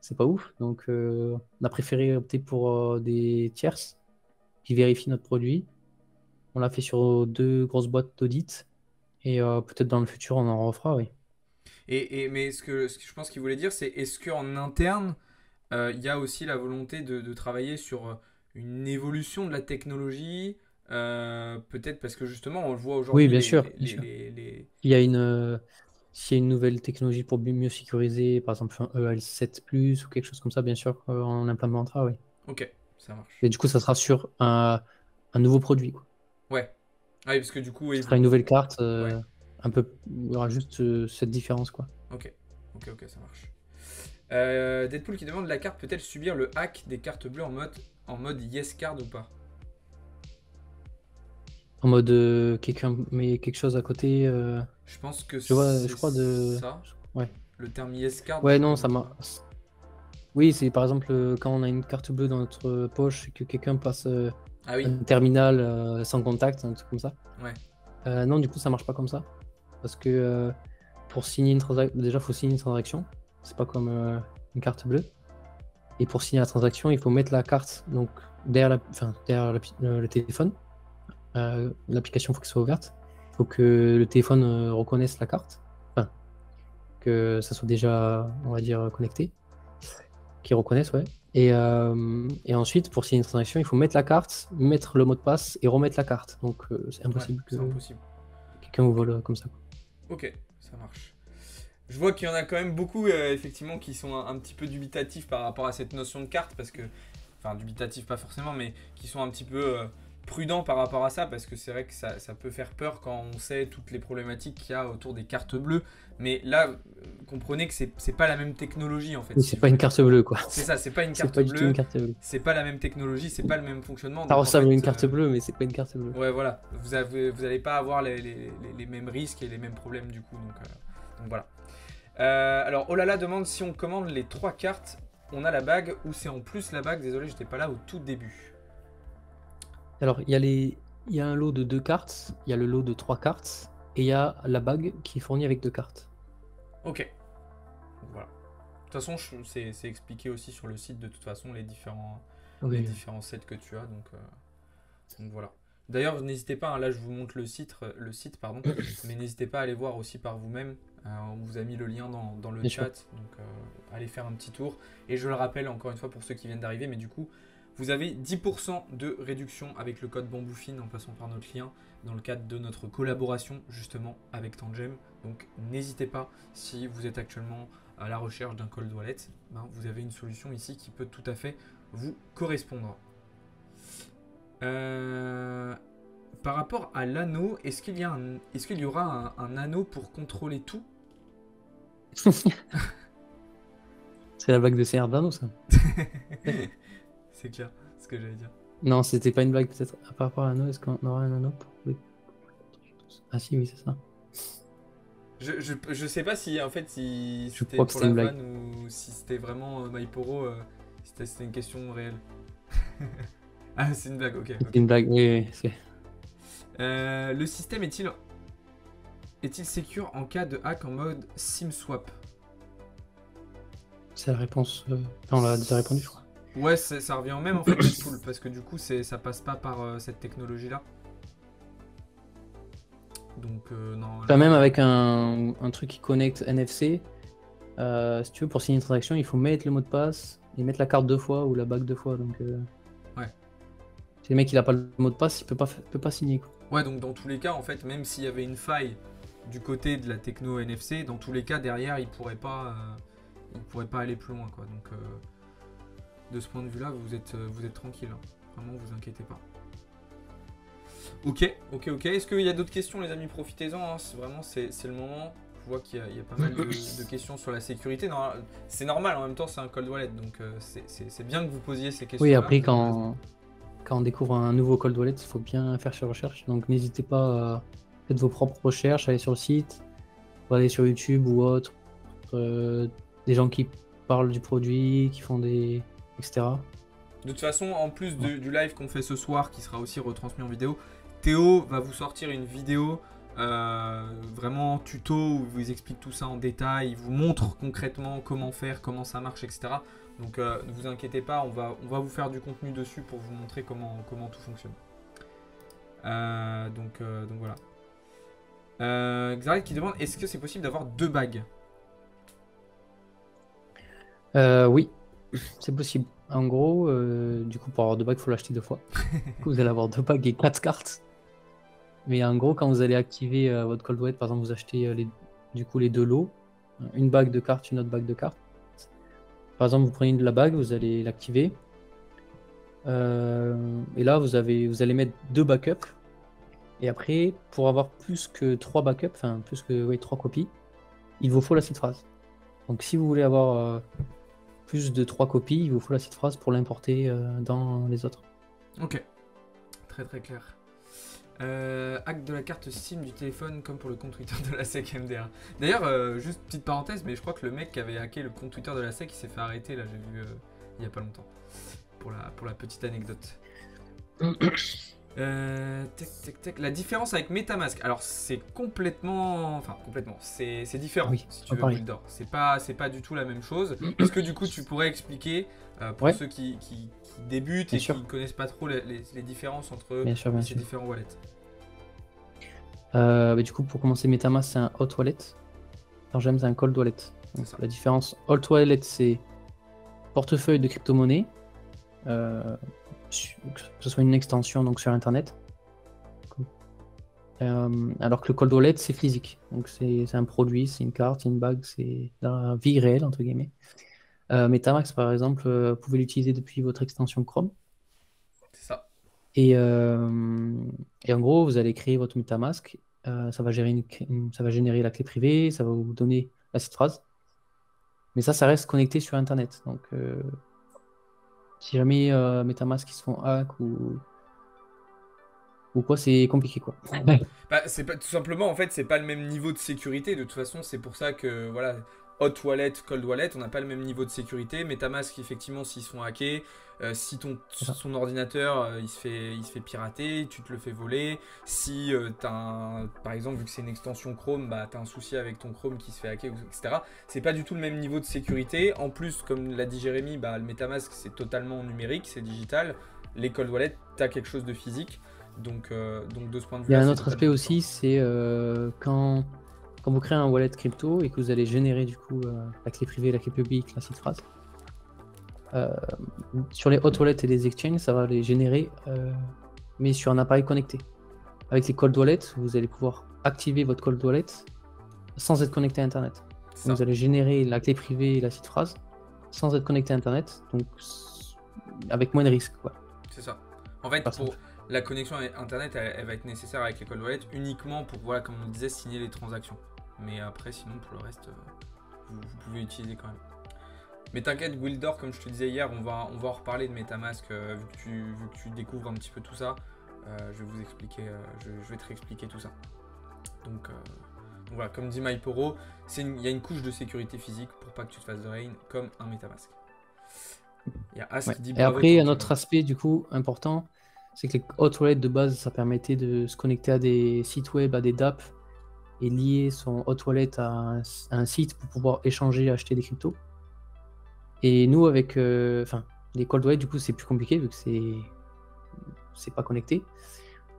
c'est pas ouf. Donc, on a préféré opter pour des tierces qui vérifient notre produit. On l'a fait sur 2 grosses boîtes d'audit. Et peut-être dans le futur, on en refera, oui. Mais ce que je pense qu'il voulait dire, c'est est-ce qu'en interne, il y a aussi la volonté de travailler sur une évolution de la technologie, peut-être parce que justement, on le voit Oui, aujourd'hui, bien sûr, bien sûr. Il y a s'il y a une nouvelle technologie pour mieux sécuriser, par exemple un EAL7 Plus ou quelque chose comme ça, bien sûr, on implémentera, oui. Ok, ça marche. Et du coup, ça sera sur un nouveau produit, quoi. Ouais. Ah oui, parce que du coup, oui, Ce sera une nouvelle carte, Ouais, un peu, il y aura juste cette différence, quoi. ok. Ok, ça marche. Deadpool qui demande la carte peut-elle subir le hack des cartes bleues en mode yes card ou pas? En mode quelqu'un met quelque chose à côté, Je pense que je c'est crois de. ça. Ouais. Le terme yes card, Ouais, je non, connais ça m'a. pas. Oui, c'est par exemple quand on a une carte bleue dans notre poche et que quelqu'un passe Ah oui, un terminal sans contact, un truc comme ça. ouais. Non, du coup, ça marche pas comme ça. Parce que pour signer une transaction, déjà, il faut signer une transaction. C'est pas comme une carte bleue. Et pour signer la transaction, il faut mettre la carte donc, derrière le téléphone. L'application, il faut qu'elle soit ouverte. Il faut que le téléphone reconnaisse la carte. Enfin, que ça soit déjà, on va dire, connecté. Qu'ils reconnaissent, ouais. Et ensuite, pour signer une transaction, il faut mettre la carte, mettre le mot de passe et remettre la carte. Donc, c'est Ouais, impossible que c'est impossible. quelqu'un vous vole comme ça. Ok, ça marche. Je vois qu'il y en a quand même beaucoup, effectivement, qui sont un petit peu dubitatifs par rapport à cette notion de carte, parce que, enfin, dubitatifs pas forcément, mais qui sont un petit peu prudents par rapport à ça, parce que c'est vrai que ça peut faire peur quand on sait toutes les problématiques qu'il y a autour des cartes bleues. Mais là, comprenez que c'est pas la même technologie, en fait. Mais Si c'est vous pas une voulez. carte bleue, quoi. C'est ça, c'est pas une C'est carte pas du tout une bleue, carte bleue. c'est pas la même technologie, c'est pas le même fonctionnement. Ça Donc en ressemble à fait, une carte bleue, mais c'est pas une carte bleue. ouais, voilà, vous allez pas avoir les mêmes risques et les mêmes problèmes du coup. Donc voilà. Alors, Olala demande si on commande les 3 cartes, on a la bague ou c'est en plus la bague. Désolé, j'étais pas là au tout début. Alors, il y a un lot de 2 cartes, il y a le lot de 3 cartes, et il y a la bague qui est fournie avec 2 cartes. Ok. Donc, voilà. De toute façon, c'est expliqué aussi sur le site de toute façon les différents sets que tu as. Donc voilà. D'ailleurs, n'hésitez pas, hein, là je vous montre le site pardon, mais n'hésitez pas à aller voir aussi par vous-même. On vous a mis le lien dans le Bien chat, sûr. donc allez faire un petit tour. Et je le rappelle encore une fois pour ceux qui viennent d'arriver, mais du coup, vous avez 10% de réduction avec le code Bamboufine en passant par notre lien dans le cadre de notre collaboration justement avec Tangem. Donc n'hésitez pas, si vous êtes actuellement à la recherche d'un cold wallet, ben, vous avez une solution ici qui peut tout à fait vous correspondre. Par rapport à l'anneau, est-ce qu'il y aura un anneau pour contrôler tout? C'est la blague de Cerdano, ça. C'est clair, c'est ce que j'allais dire. Non, c'était pas une blague, peut-être. Par rapport à l'anneau, est-ce qu'on aura un anneau pour. Ah, si, oui, c'est ça. Je sais pas si en fait si Je c'était crois que pour c'était la une blague. vanne ou si c'était vraiment Maiporo, si c'était une question réelle. Ah, c'est une blague, ok. C'était une blague, oui, oui. Le système est-il secure en cas de hack en mode SIM-swap? C'est la réponse. On l'a déjà répondu, je crois. Ouais, ça revient au même en fait, Deadpool, parce que du coup, ça passe pas par cette technologie-là. Donc, non. Enfin, même avec un truc qui connecte NFC, si tu veux, pour signer une transaction, il faut mettre le mot de passe et mettre la carte 2 fois ou la bague 2 fois. Donc, Ouais. si le mec il a pas le mot de passe, il peut pas signer, quoi. Ouais, donc dans tous les cas, en fait, même s'il y avait une faille du côté de la techno NFC, dans tous les cas, derrière, il pourrait pas aller plus loin, quoi. Donc, de ce point de vue-là, vous êtes tranquille. Hein. Vraiment, vous inquiétez pas. Ok. Est-ce qu'il y a d'autres questions, les amis? Profitez-en. Hein. Vraiment, c'est le moment. Je vois qu'il y a pas mal de questions sur la sécurité. C'est normal, en même temps, c'est un cold wallet. Donc, c'est bien que vous posiez ces questions-là. Oui, après, quand on découvre un nouveau cold wallet, il faut bien faire ses recherches. Donc, n'hésitez pas à faire vos propres recherches, aller sur le site, ou aller sur YouTube ou autre. Des gens qui parlent du produit, qui font des... etc. De toute façon, en plus du live qu'on fait ce soir, qui sera aussi retransmis en vidéo, Théo va vous sortir une vidéo vraiment tuto où il vous explique tout ça en détail, il vous montre concrètement comment faire, comment ça marche, etc. Donc ne vous inquiétez pas, on va vous faire du contenu dessus pour vous montrer comment tout fonctionne. Donc voilà. Xaret qui demande, est-ce que c'est possible d'avoir 2 bagues? Oui, c'est possible. En gros, du coup, pour avoir 2 bagues, il faut l'acheter 2 fois. Du coup, vous allez avoir 2 bagues et 4 cartes. Mais en gros, quand vous allez activer votre cold wallet, par exemple, vous achetez du coup les 2 lots. Une bague de cartes, une autre bague de cartes. Par exemple, vous prenez de la bague, vous allez l'activer. Et là, vous allez mettre 2 backups. Et après, pour avoir plus que 3 backups, enfin plus que 3 copies, il vous faut la seed phrase. Donc si vous voulez avoir plus de 3 copies, il vous faut la seed phrase pour l'importer dans les autres. Ok, très clair. Hack de la carte SIM du téléphone comme pour le compte Twitter de la SEC MDR. D'ailleurs, juste petite parenthèse, mais je crois que le mec qui avait hacké le compte Twitter de la SEC, il s'est fait arrêter, là j'ai vu il y a pas longtemps. Pour la petite anecdote. La différence avec MetaMask, alors c'est complètement, c'est différent Oui, si tu veux, pareil. Wildor. C'est pas du tout la même chose. Est-ce que du coup tu pourrais expliquer pour Ouais. ceux qui débutent Bien et sûr. qui ne connaissent pas trop les différences entre Bien sûr. ces différents wallets? Du coup, pour commencer, MetaMask, c'est un hot wallet. Tangem, c'est un cold wallet. Donc, Ça. la différence, hot wallet, c'est portefeuille de crypto-monnaie, que ce soit une extension donc sur Internet. Alors que le cold wallet, c'est physique. Donc, c'est un produit, c'est une carte, c'est une bague, c'est la vie réelle, entre guillemets. MetaMask, par exemple, vous pouvez l'utiliser depuis votre extension Chrome. C'est ça. Et en gros, vous allez créer votre MetaMask. Ça va générer la clé privée, ça va vous donner la seed phrase. Mais ça reste connecté sur Internet. Donc, si jamais MetaMask ils se font hack ou quoi, c'est compliqué, quoi. Bah, c'est pas tout simplement en fait, c'est pas le même niveau de sécurité. De toute façon, c'est pour ça que voilà, hot wallet, cold wallet, on n'a pas le même niveau de sécurité. MetaMask, effectivement, s'ils se font hacker, si son ordinateur il se fait pirater, tu te le fais voler. Si par exemple, vu que c'est une extension Chrome, bah t'as un souci avec ton Chrome qui se fait hacker, etc. C'est pas du tout le même niveau de sécurité. En plus, comme l'a dit Jérémy, bah le MetaMask c'est totalement numérique, c'est digital. Les cold wallets, t'as quelque chose de physique. Donc de ce point de Il y a vue-là, un c'est autre aspect totalement aussi, c'est quand vous créez un wallet crypto et que vous allez générer du coup la clé privée, la clé publique, la seed phrase. Sur les hot wallets et les exchanges, ça va les générer, mais sur un appareil connecté. Avec les cold wallets, vous allez pouvoir activer votre cold wallet sans être connecté à Internet. ça. Donc, vous allez générer la clé privée et la seed phrase sans être connecté à Internet, donc avec moins de risques, quoi. C'est ça. En fait, Par pour exemple. la connexion à Internet, elle va être nécessaire avec les cold wallets uniquement pour, voilà, comme on le disait, signer les transactions. Mais après, sinon, pour le reste, vous pouvez utiliser quand même. Mais t'inquiète, Wildor, comme je te disais hier, on va en reparler de MetaMask, vu que tu découvres un petit peu tout ça. Je vais vous expliquer, je vais te réexpliquer tout ça. Donc voilà, comme dit MyPoro, il y a une couche de sécurité physique pour pas que tu te fasses de rain comme un MetaMask. Il y a As qui dit Et bravo. après, un autre aspect du coup important, c'est que les hot wallets de base, ça permettait de se connecter à des sites web, à des DApp et lier son hot wallet à un site pour pouvoir échanger et acheter des cryptos. Et nous, avec les cold wallets, du coup, c'est plus compliqué vu que c'est pas connecté.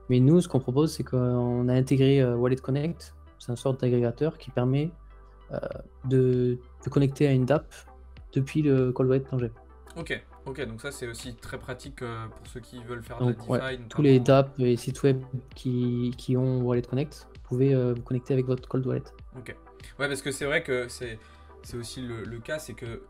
Mais nous, ce qu'on propose, c'est qu'on a intégré Wallet Connect. C'est une sorte d'agrégateur qui permet de connecter à une DApp depuis le cold wallet Tangem. Ok, Ok, donc ça c'est aussi très pratique pour ceux qui veulent faire de la Donc, DeFi, ouais, notamment. tous les dApps et sites web qui ont Wallet Connect, vous pouvez vous connecter avec votre cold wallet. Ok. Ouais, parce que c'est vrai que c'est aussi le cas, c'est que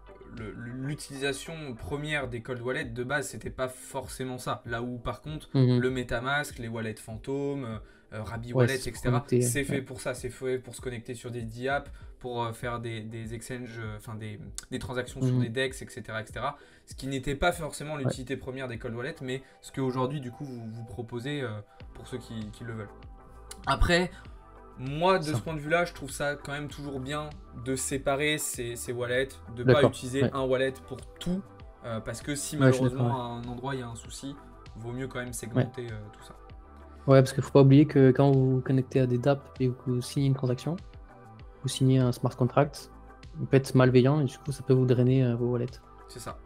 l'utilisation première des cold wallets de base, c'était pas forcément ça. Là où par contre, Mhm. le MetaMask, les wallets fantômes, Rabi Ouais, Wallet, c'est pour etc., connecter. c'est fait Ouais. pour ça. C'est fait pour se connecter sur des DApps, pour faire des exchanges, enfin des transactions sur Mhm. des DEX, etc., etc. Ce qui n'était pas forcément Ouais. l'utilité première des cold wallets, mais ce qu'aujourd'hui, du coup, vous proposez pour ceux qui le veulent. Après, moi, de ce Ça. point de vue-là, je trouve ça quand même toujours bien de séparer ces wallets, de ne pas D'accord. utiliser Ouais. un wallet pour tout, parce que si Ouais, je suis d'accord. malheureusement Ouais. à un endroit il y a un souci, vaut mieux quand même Ouais. segmenter tout ça. Ouais, parce qu'il faut pas oublier que quand vous vous connectez à des dApps et que vous signez une transaction, vous signez un smart contract, il peut être malveillant et du coup ça peut vous drainer vos wallets. C'est ça.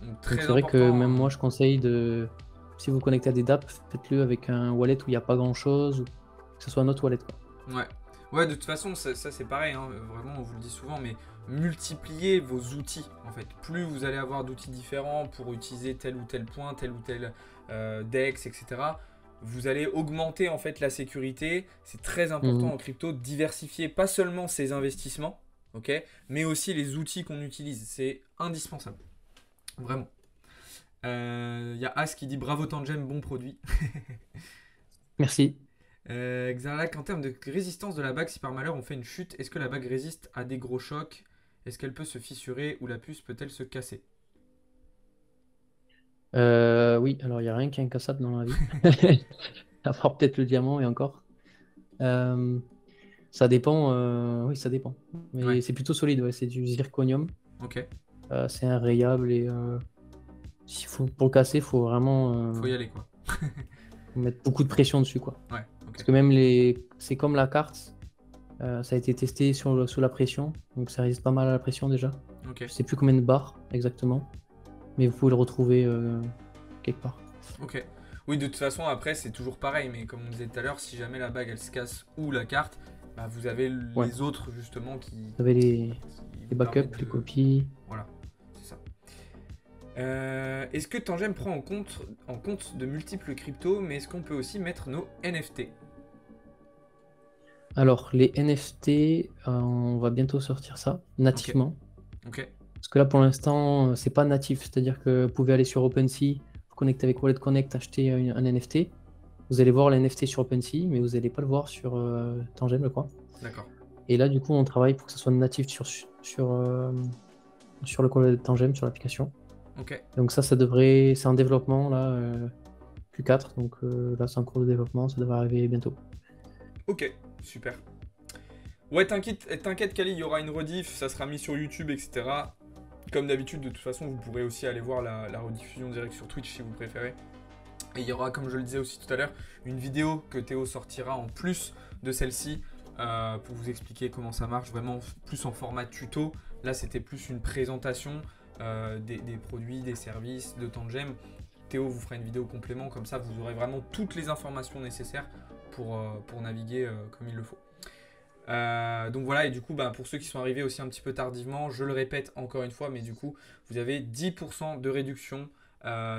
Donc Donc très c'est vrai que même important. moi je conseille de, si vous vous connectez à des dApps, faites-le avec un wallet où il n'y a pas grand chose, ou que ce soit un autre wallet, quoi. Ouais. Ouais, de toute façon, ça c'est pareil, hein, vraiment, on vous le dit souvent, mais multipliez vos outils, en fait. Plus vous allez avoir d'outils différents pour utiliser tel ou tel point, tel ou tel DEX, etc., vous allez augmenter, en fait, la sécurité. C'est très important Mhm. en crypto de diversifier pas seulement ses investissements, ok, mais aussi les outils qu'on utilise. C'est indispensable. Vraiment. Il y a As qui dit bravo Tangem, bon produit. Merci. Xarlac, en termes de résistance de la bague, si par malheur on fait une chute, est-ce que la bague résiste à des gros chocs? Est-ce qu'elle peut se fissurer ou la puce peut-elle se casser? Oui, alors il n'y a rien qui est incassable dans la vie. À part peut-être le diamant et encore. Euh, Ça dépend, oui, ça dépend. Ouais, Mais c'est plutôt solide, ouais, c'est du zirconium. ok. C'est un rayable et pour le casser, il faut vraiment Faut y aller quoi. mettre beaucoup de pression dessus, quoi. Ouais, Parce ok. que c'est comme la carte, ça a été testé sous la pression, donc ça résiste pas mal à la pression déjà. Ok, Je sais plus combien de bars exactement, mais vous pouvez le retrouver quelque part. ok. Oui, de toute façon, après, c'est toujours pareil, mais comme on disait tout à l'heure, si jamais la bague elle se casse ou la carte, bah, vous avez Ouais, les autres justement vous avez qui les vous permettent backups, les de. copies. Voilà, c'est ça. Est-ce que Tangem prend en compte de multiples cryptos, mais est-ce qu'on peut aussi mettre nos NFT? Alors, les NFT, on va bientôt sortir ça Ok, nativement. ok, Parce que là, pour l'instant, c'est pas natif. C'est-à-dire que vous pouvez aller sur OpenSea, vous connecter avec Wallet Connect, acheter un NFT. Vous allez voir l'NFT sur OpenSea, mais vous n'allez pas le voir sur Tangem, je crois. d'accord. Et là, du coup, on travaille pour que ça soit natif sur le call Tangem, sur l'application. Ok, Donc ça c'est en développement, là, Q4. Donc là, c'est en cours de développement, ça devrait arriver bientôt. ok, super. Ouais, t'inquiète, Kali, il y aura une rediff, ça sera mis sur YouTube, etc. Comme d'habitude, de toute façon, vous pourrez aussi aller voir la rediffusion directe sur Twitch si vous préférez. Et il y aura, comme je le disais aussi tout à l'heure, une vidéo que Théo sortira en plus de celle-ci pour vous expliquer comment ça marche, vraiment plus en format tuto. Là, c'était plus une présentation des produits, des services de Tangem. Théo vous fera une vidéo complément, comme ça vous aurez vraiment toutes les informations nécessaires pour naviguer comme il le faut. Donc voilà, et du coup, pour ceux qui sont arrivés aussi un petit peu tardivement, je le répète encore une fois, mais du coup, vous avez 10% de réduction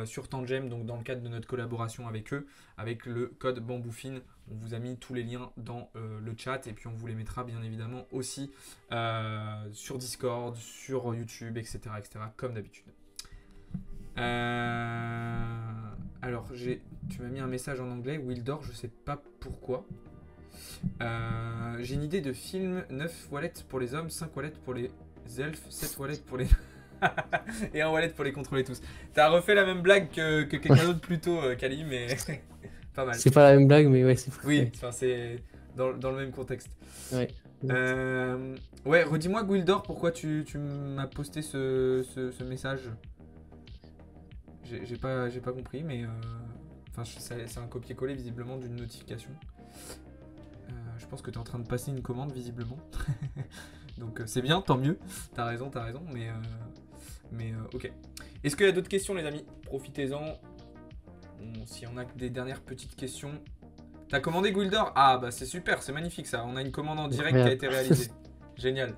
sur Tangem, donc dans le cadre de notre collaboration avec eux, avec le code Bamboufine. On vous a mis tous les liens dans le chat et puis on vous les mettra bien évidemment aussi sur Discord, sur YouTube, etc. comme d'habitude. Alors, tu m'as mis un message en anglais, Wildor, je sais pas pourquoi. J'ai une idée de film, 9 wallets pour les hommes, 5 wallets pour les elfes, 7 wallets pour les... et un wallet pour les contrôler tous. T'as refait la même blague que quelqu'un d'autre plus tôt, Kali, mais pas mal. C'est pas la même blague, mais ouais, c'est fou. Oui, c'est dans le même contexte. Ouais. Ouais, redis-moi, Gwildor, pourquoi tu m'as posté ce message. J'ai pas compris, mais... Enfin, c'est un copier-coller visiblement d'une notification. Je pense que tu es en train de passer une commande visiblement. Donc c'est bien, tant mieux. T'as raison, mais ok. Est-ce qu'il y a d'autres questions les amis? Profitez-en. S'il y en a des dernières petites questions. T'as commandé Gwildor? Ah bah c'est super, c'est magnifique ça. On a une commande en direct qui a été réalisée. Génial.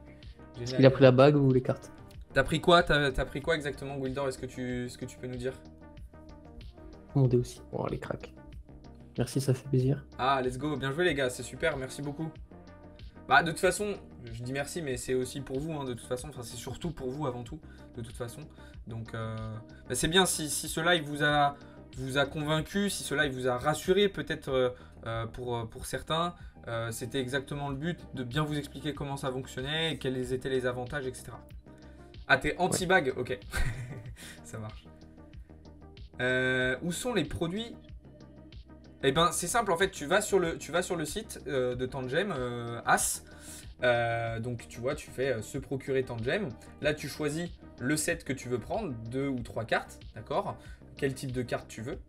Est-ce qu'il a pris la bague ou les cartes? T'as pris quoi? T'as pris quoi exactement, Gwildor? Est-ce que tu peux nous dire? Commandé aussi. Oh, les cracks. Merci, ça fait plaisir. Ah, let's go. Bien joué, les gars. C'est super. Merci beaucoup. Bah, de toute façon, je dis merci, mais c'est aussi pour vous, hein, de toute façon. Enfin, c'est surtout pour vous avant tout, de toute façon. Donc, bah, c'est bien si ce live vous a convaincu, si ce live vous a rassuré, peut-être pour certains. C'était exactement le but de bien vous expliquer comment ça fonctionnait, et quels étaient les avantages, etc. Ah, t'es anti-bag? Ok. Ça marche. Où sont les produits? Eh ben, c'est simple, en fait, tu vas sur le site de Tangem, As. Donc, tu vois, tu fais se procurer Tangem. Là, tu choisis le set que tu veux prendre, 2 ou 3 cartes, d'accord? Quel type de carte tu veux.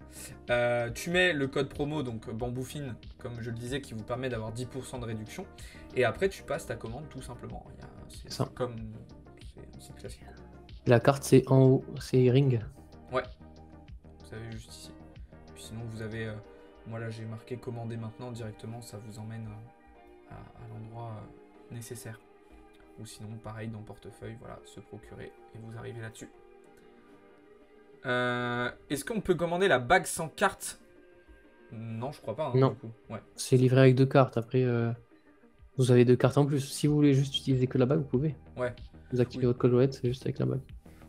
Tu mets le code promo, donc Bamboufine, comme je le disais, qui vous permet d'avoir 10% de réduction. Et après, tu passes ta commande tout simplement. C'est comme... C'est un site classique. La carte, c'est en haut, c'est Ring. Ouais, vous avez juste ici. Puis sinon, vous avez... moi, là, j'ai marqué commander maintenant directement. Ça vous emmène à l'endroit nécessaire. Ou sinon, pareil, dans portefeuille, voilà, se procurer. Et vous arrivez là-dessus. Est-ce qu'on peut commander la bague sans carte? Non, je crois pas. Hein, non, du coup. Ouais. c'est livré avec 2 cartes. Après, vous avez 2 cartes en plus. Si vous voulez juste utiliser que la bague, vous pouvez. Ouais. Vous activez votre code wallet, c'est juste avec la bague.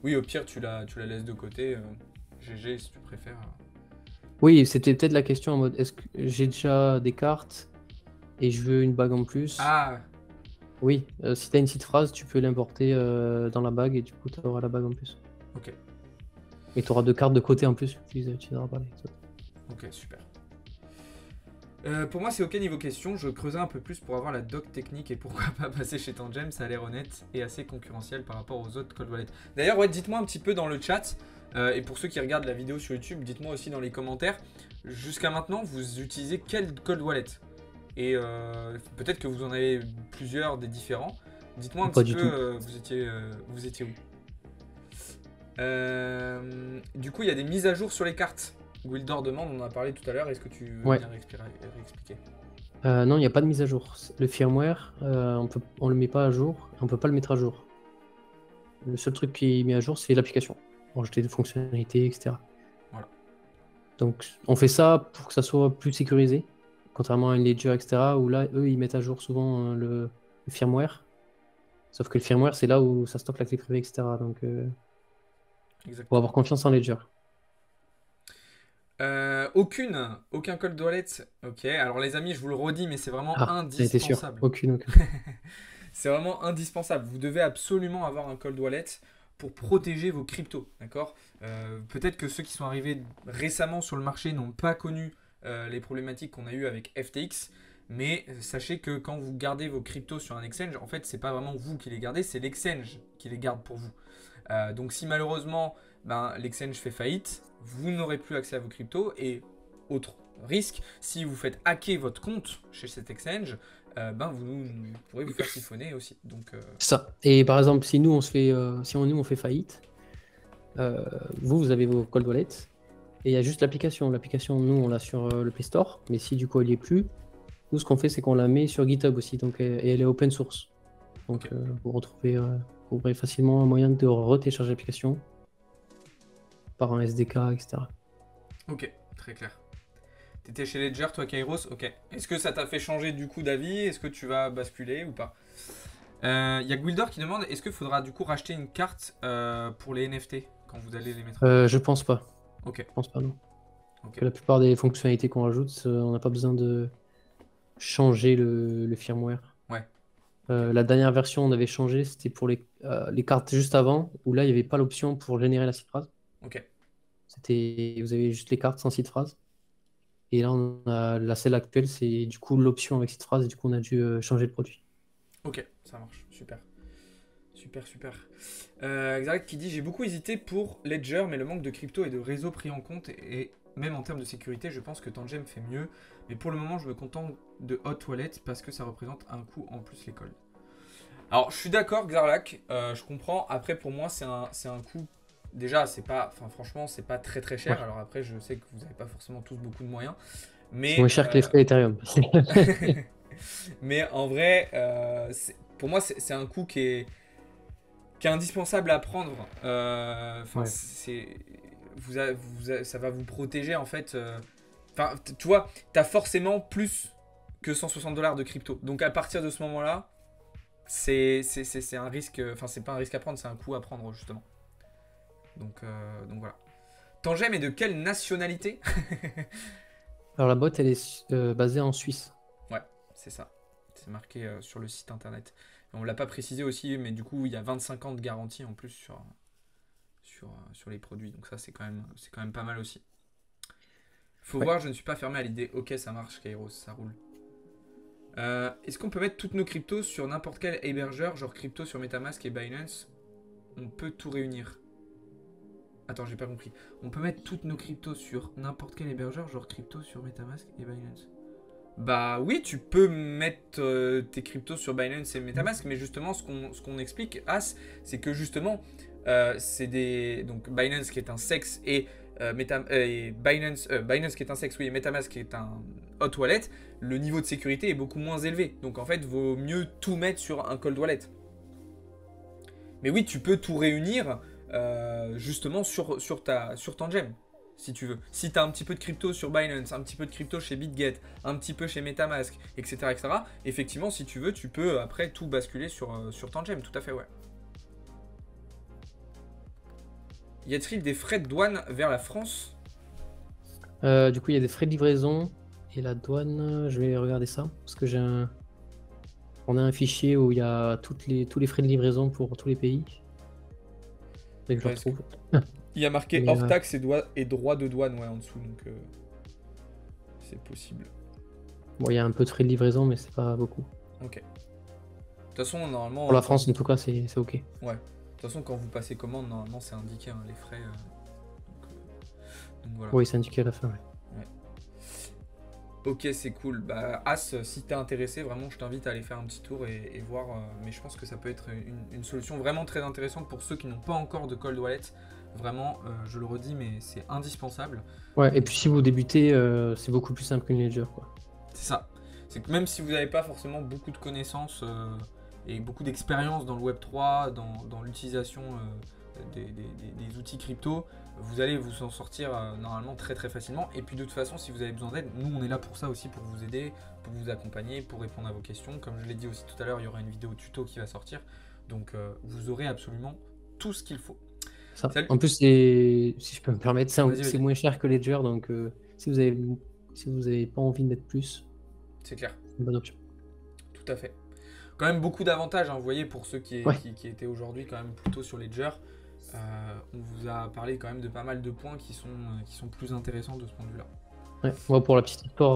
Oui, au pire, tu la laisses de côté. GG, si tu préfères. Oui, c'était peut-être la question en mode est-ce que j'ai déjà des cartes et je veux une bague en plus? Ah, Oui, si t'as une petite phrase, tu peux l'importer dans la bague et du coup, tu auras la bague en plus. ok. Et tu auras 2 cartes de côté en plus, tu n'auras pas les autres. Ok, super. Pour moi, c'est ok niveau question. Je creusais un peu plus pour avoir la doc technique et pourquoi pas passer chez Tangem. Ça a l'air honnête et assez concurrentiel par rapport aux autres cold wallets. D'ailleurs, ouais, dites-moi un petit peu dans le chat. Et pour ceux qui regardent la vidéo sur YouTube, dites-moi aussi dans les commentaires. Jusqu'à maintenant, vous utilisez quel cold wallet? Et peut-être que vous en avez plusieurs des différents. Dites-moi un Pas petit du peu, vous étiez où? Du coup, il y a des mises à jour sur les cartes. Gwildor demande, on en a parlé tout à l'heure. Est-ce que tu veux bien réexpliquer? Non, il n'y a pas de mise à jour. Le firmware, on le met pas à jour, on peut pas le mettre à jour. Le seul truc qui est mis à jour, c'est l'application. Rajouter des fonctionnalités, etc. Voilà. Donc, on fait ça pour que ça soit plus sécurisé, contrairement à une Ledger, etc. où là, eux, ils mettent à jour souvent le firmware. Sauf que le firmware, c'est là où ça stocke la clé privée, etc. Donc, faut avoir confiance en Ledger. Aucun cold wallet. Ok, alors les amis, je vous le redis, mais c'est vraiment T'es sûr? indispensable. Aucune. C'est vraiment indispensable. Vous devez absolument avoir un cold wallet pour protéger vos cryptos, d'accord? Peut-être que ceux qui sont arrivés récemment sur le marché n'ont pas connu les problématiques qu'on a eues avec FTX, mais sachez que quand vous gardez vos cryptos sur un exchange, en fait, c'est pas vraiment vous qui les gardez, c'est l'exchange qui les garde pour vous. Donc si malheureusement l'exchange fait faillite, vous n'aurez plus accès à vos cryptos. Et autre risque, si vous faites hacker votre compte chez cet exchange, vous pourrez vous faire siphonner aussi. Donc, Ça. Et par exemple, si nous on fait faillite, vous avez vos cold wallets et il y a juste l'application. L'application, nous on l'a sur le Play Store, mais si du coup elle n'y est plus, nous ce qu'on fait c'est qu'on la met sur GitHub aussi, donc et elle est open source. Donc vous trouverez facilement un moyen de retélécharger l'application par un SDK, etc. Ok, très clair. T'étais chez Ledger, toi, Kairos? Ok. Est-ce que ça t'a fait changer du coup d'avis? Est-ce que tu vas basculer ou pas? Il y a Gwildor qui demande, est-ce qu'il faudra du coup racheter une carte pour les NFT quand vous allez les mettre? Je pense pas. Ok. Je pense pas, non. Ok. La plupart des fonctionnalités qu'on rajoute, on n'a pas besoin de changer le firmware. Ouais. La dernière version, on avait changé, c'était pour les cartes juste avant, où là, il n'y avait pas l'option pour générer la seed phrase. Ok. Vous avez juste les cartes sans seed phrase. Et là, la celle actuelle, c'est du coup l'option avec seed phrase, et du coup, on a dû changer de produit. Ok, ça marche, super. Super. Xaret qui dit, j'ai beaucoup hésité pour Ledger, mais le manque de crypto et de réseau pris en compte, et même en termes de sécurité, je pense que Tangem fait mieux. Mais pour le moment, je me contente de Hot Wallet parce que ça représente un coût en plus l'école. Alors, je suis d'accord, Xarlac, je comprends. Après, pour moi, c'est un coût. Déjà, c'est pas, enfin, franchement, c'est pas très cher. Ouais. Alors après, je sais que vous n'avez pas forcément tous beaucoup de moyens, C'est mais moins cher que les frais Ethereum. mais en vrai, pour moi, c'est un coût qui est qui est indispensable à prendre. Enfin, Ouais. ça va vous protéger en fait. Enfin, tu vois, tu as forcément plus que 160 dollars de crypto. Donc à partir de ce moment-là, c'est un risque. Enfin, c'est pas un risque à prendre, c'est un coup à prendre justement. Donc voilà. Tangem est de quelle nationalité? Alors la boîte, elle est basée en Suisse. Ouais, c'est ça. C'est marqué sur le site internet. On l'a pas précisé aussi, mais du coup, il y a 25 ans de garantie en plus sur les produits. Donc ça, c'est quand même pas mal aussi. Faut Ouais. voir, je ne suis pas fermé à l'idée. Ok, ça marche, Kairos, ça roule. Est-ce qu'on peut mettre toutes nos cryptos sur n'importe quel hébergeur, genre crypto sur MetaMask et Binance? On peut tout réunir. Attends, j'ai pas compris. On peut mettre toutes nos cryptos sur n'importe quel hébergeur, genre crypto sur MetaMask et Binance. Bah oui, tu peux mettre tes cryptos sur Binance et MetaMask, mais justement, ce qu'on explique, As, c'est que justement, c'est des. Donc Binance qui est un sexe et, Binance qui est un sexe, oui, et MetaMask qui est un hot wallet, le niveau de sécurité est beaucoup moins élevé. Donc en fait, vaut mieux tout mettre sur un cold wallet. Mais oui, tu peux tout réunir justement sur Tangem, si tu veux. Si tu as un petit peu de crypto sur Binance, un petit peu de crypto chez BitGet, un petit peu chez MetaMask, etc., effectivement, si tu veux, tu peux après tout basculer sur Tangem, tout à fait, ouais. Y a-t-il des frais de douane vers la France? Du coup, il y a des frais de livraison et la douane, je vais regarder ça parce que on a un fichier où il y a tous les frais de livraison pour tous les pays. Faudrait que je le Parce que- retrouve. Il y a marqué Mais, hors taxe et droits de douane, ouais, en dessous, donc c'est possible. bon, il y a un peu de frais de livraison, mais c'est pas beaucoup. Ok. De toute façon, normalement. Pour la France, en tout cas, c'est ok. Ouais. De toute façon, quand vous passez commande, normalement, c'est indiqué, hein, les frais. Donc voilà. Oui, c'est indiqué à la fin. Ouais. Ok, c'est cool. Bah, As, si t'es intéressé, vraiment, je t'invite à aller faire un petit tour et voir. Mais je pense que ça peut être une solution vraiment très intéressante pour ceux qui n'ont pas encore de cold wallet. Vraiment, je le redis, mais c'est indispensable. Ouais, et puis si vous débutez, c'est beaucoup plus simple qu'une ledger, quoi. C'est ça. C'est que même si vous n'avez pas forcément beaucoup de connaissances et beaucoup d'expérience dans le Web3, dans l'utilisation des outils crypto, vous allez vous en sortir normalement très très facilement. Et puis de toute façon, si vous avez besoin d'aide, nous on est là pour ça aussi, pour vous aider, pour vous accompagner, pour répondre à vos questions. Comme je l'ai dit aussi tout à l'heure, il y aura une vidéo tuto qui va sortir. Donc vous aurez absolument tout ce qu'il faut. Ça. Salut. En plus, si je peux me permettre, Vas-y, c'est vas-y. moins cher que Ledger, donc si vous avez pas envie de mettre plus, C'est clair. c'est une bonne option. Tout à fait. Quand même beaucoup d'avantages, hein, vous voyez, pour ceux Ouais. qui étaient aujourd'hui quand même plutôt sur Ledger. On vous a parlé quand même de pas mal de points qui sont plus intéressants de ce point de vue-là. Ouais. Moi, pour la petite histoire,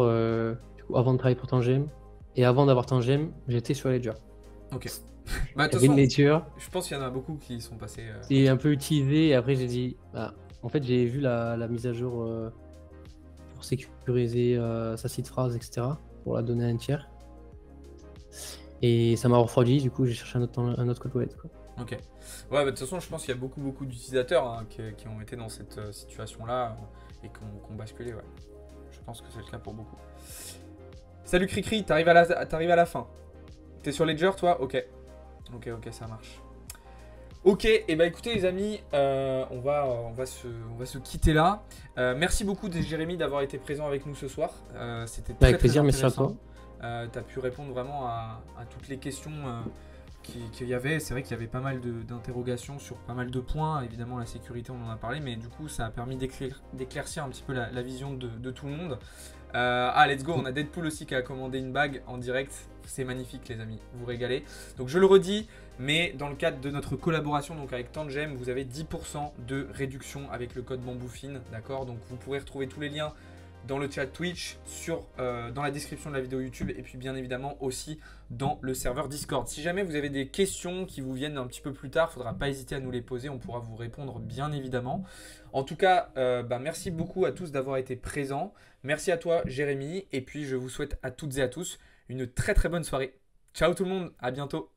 du coup, avant de travailler pour Tangem, et avant d'avoir Tangem, j'étais sur Ledger. Ok. Bah, de toute J'avais une façon, Ledger, je pense qu'il y en a beaucoup qui sont passés. c'est un peu utilisé, et après j'ai dit, bah, en fait, j'ai vu la mise à jour pour sécuriser sa site phrase, etc., pour la donner à un tiers. Et ça m'a refroidi, du coup, j'ai cherché un autre cold wallet, quoi. Ok. Ouais, bah, de toute façon, je pense qu'il y a beaucoup d'utilisateurs hein, qui ont été dans cette situation-là et qui ont basculé, ouais. Je pense que c'est le cas pour beaucoup. Salut Cricri, t'arrives à la fin. T'es sur Ledger, toi? Ok. Ok, ça marche. Ok, et bah écoutez les amis, on va se quitter là. Merci beaucoup Jérémy d'avoir été présent avec nous ce soir. C'était très Avec plaisir, très merci à intéressant. toi. Tu as pu répondre vraiment à toutes les questions qu'il y avait. C'est vrai qu'il y avait pas mal d'interrogations sur pas mal de points. Évidemment, la sécurité, on en a parlé, mais du coup, ça a permis d'éclaircir un petit peu la vision de tout le monde. Let's go, on a Deadpool aussi qui a commandé une bague en direct. C'est magnifique, les amis, vous régalez. Donc, je le redis, mais dans le cadre de notre collaboration donc avec Tangem, vous avez 10% de réduction avec le code Bamboufine, d'accord? Donc, vous pourrez retrouver tous les liens dans le chat Twitch, dans la description de la vidéo YouTube et puis bien évidemment aussi dans le serveur Discord. Si jamais vous avez des questions qui vous viennent un petit peu plus tard, il ne faudra pas hésiter à nous les poser, on pourra vous répondre bien évidemment. En tout cas, merci beaucoup à tous d'avoir été présents. Merci à toi Jérémy et puis je vous souhaite à toutes et à tous une très très bonne soirée. Ciao tout le monde, à bientôt.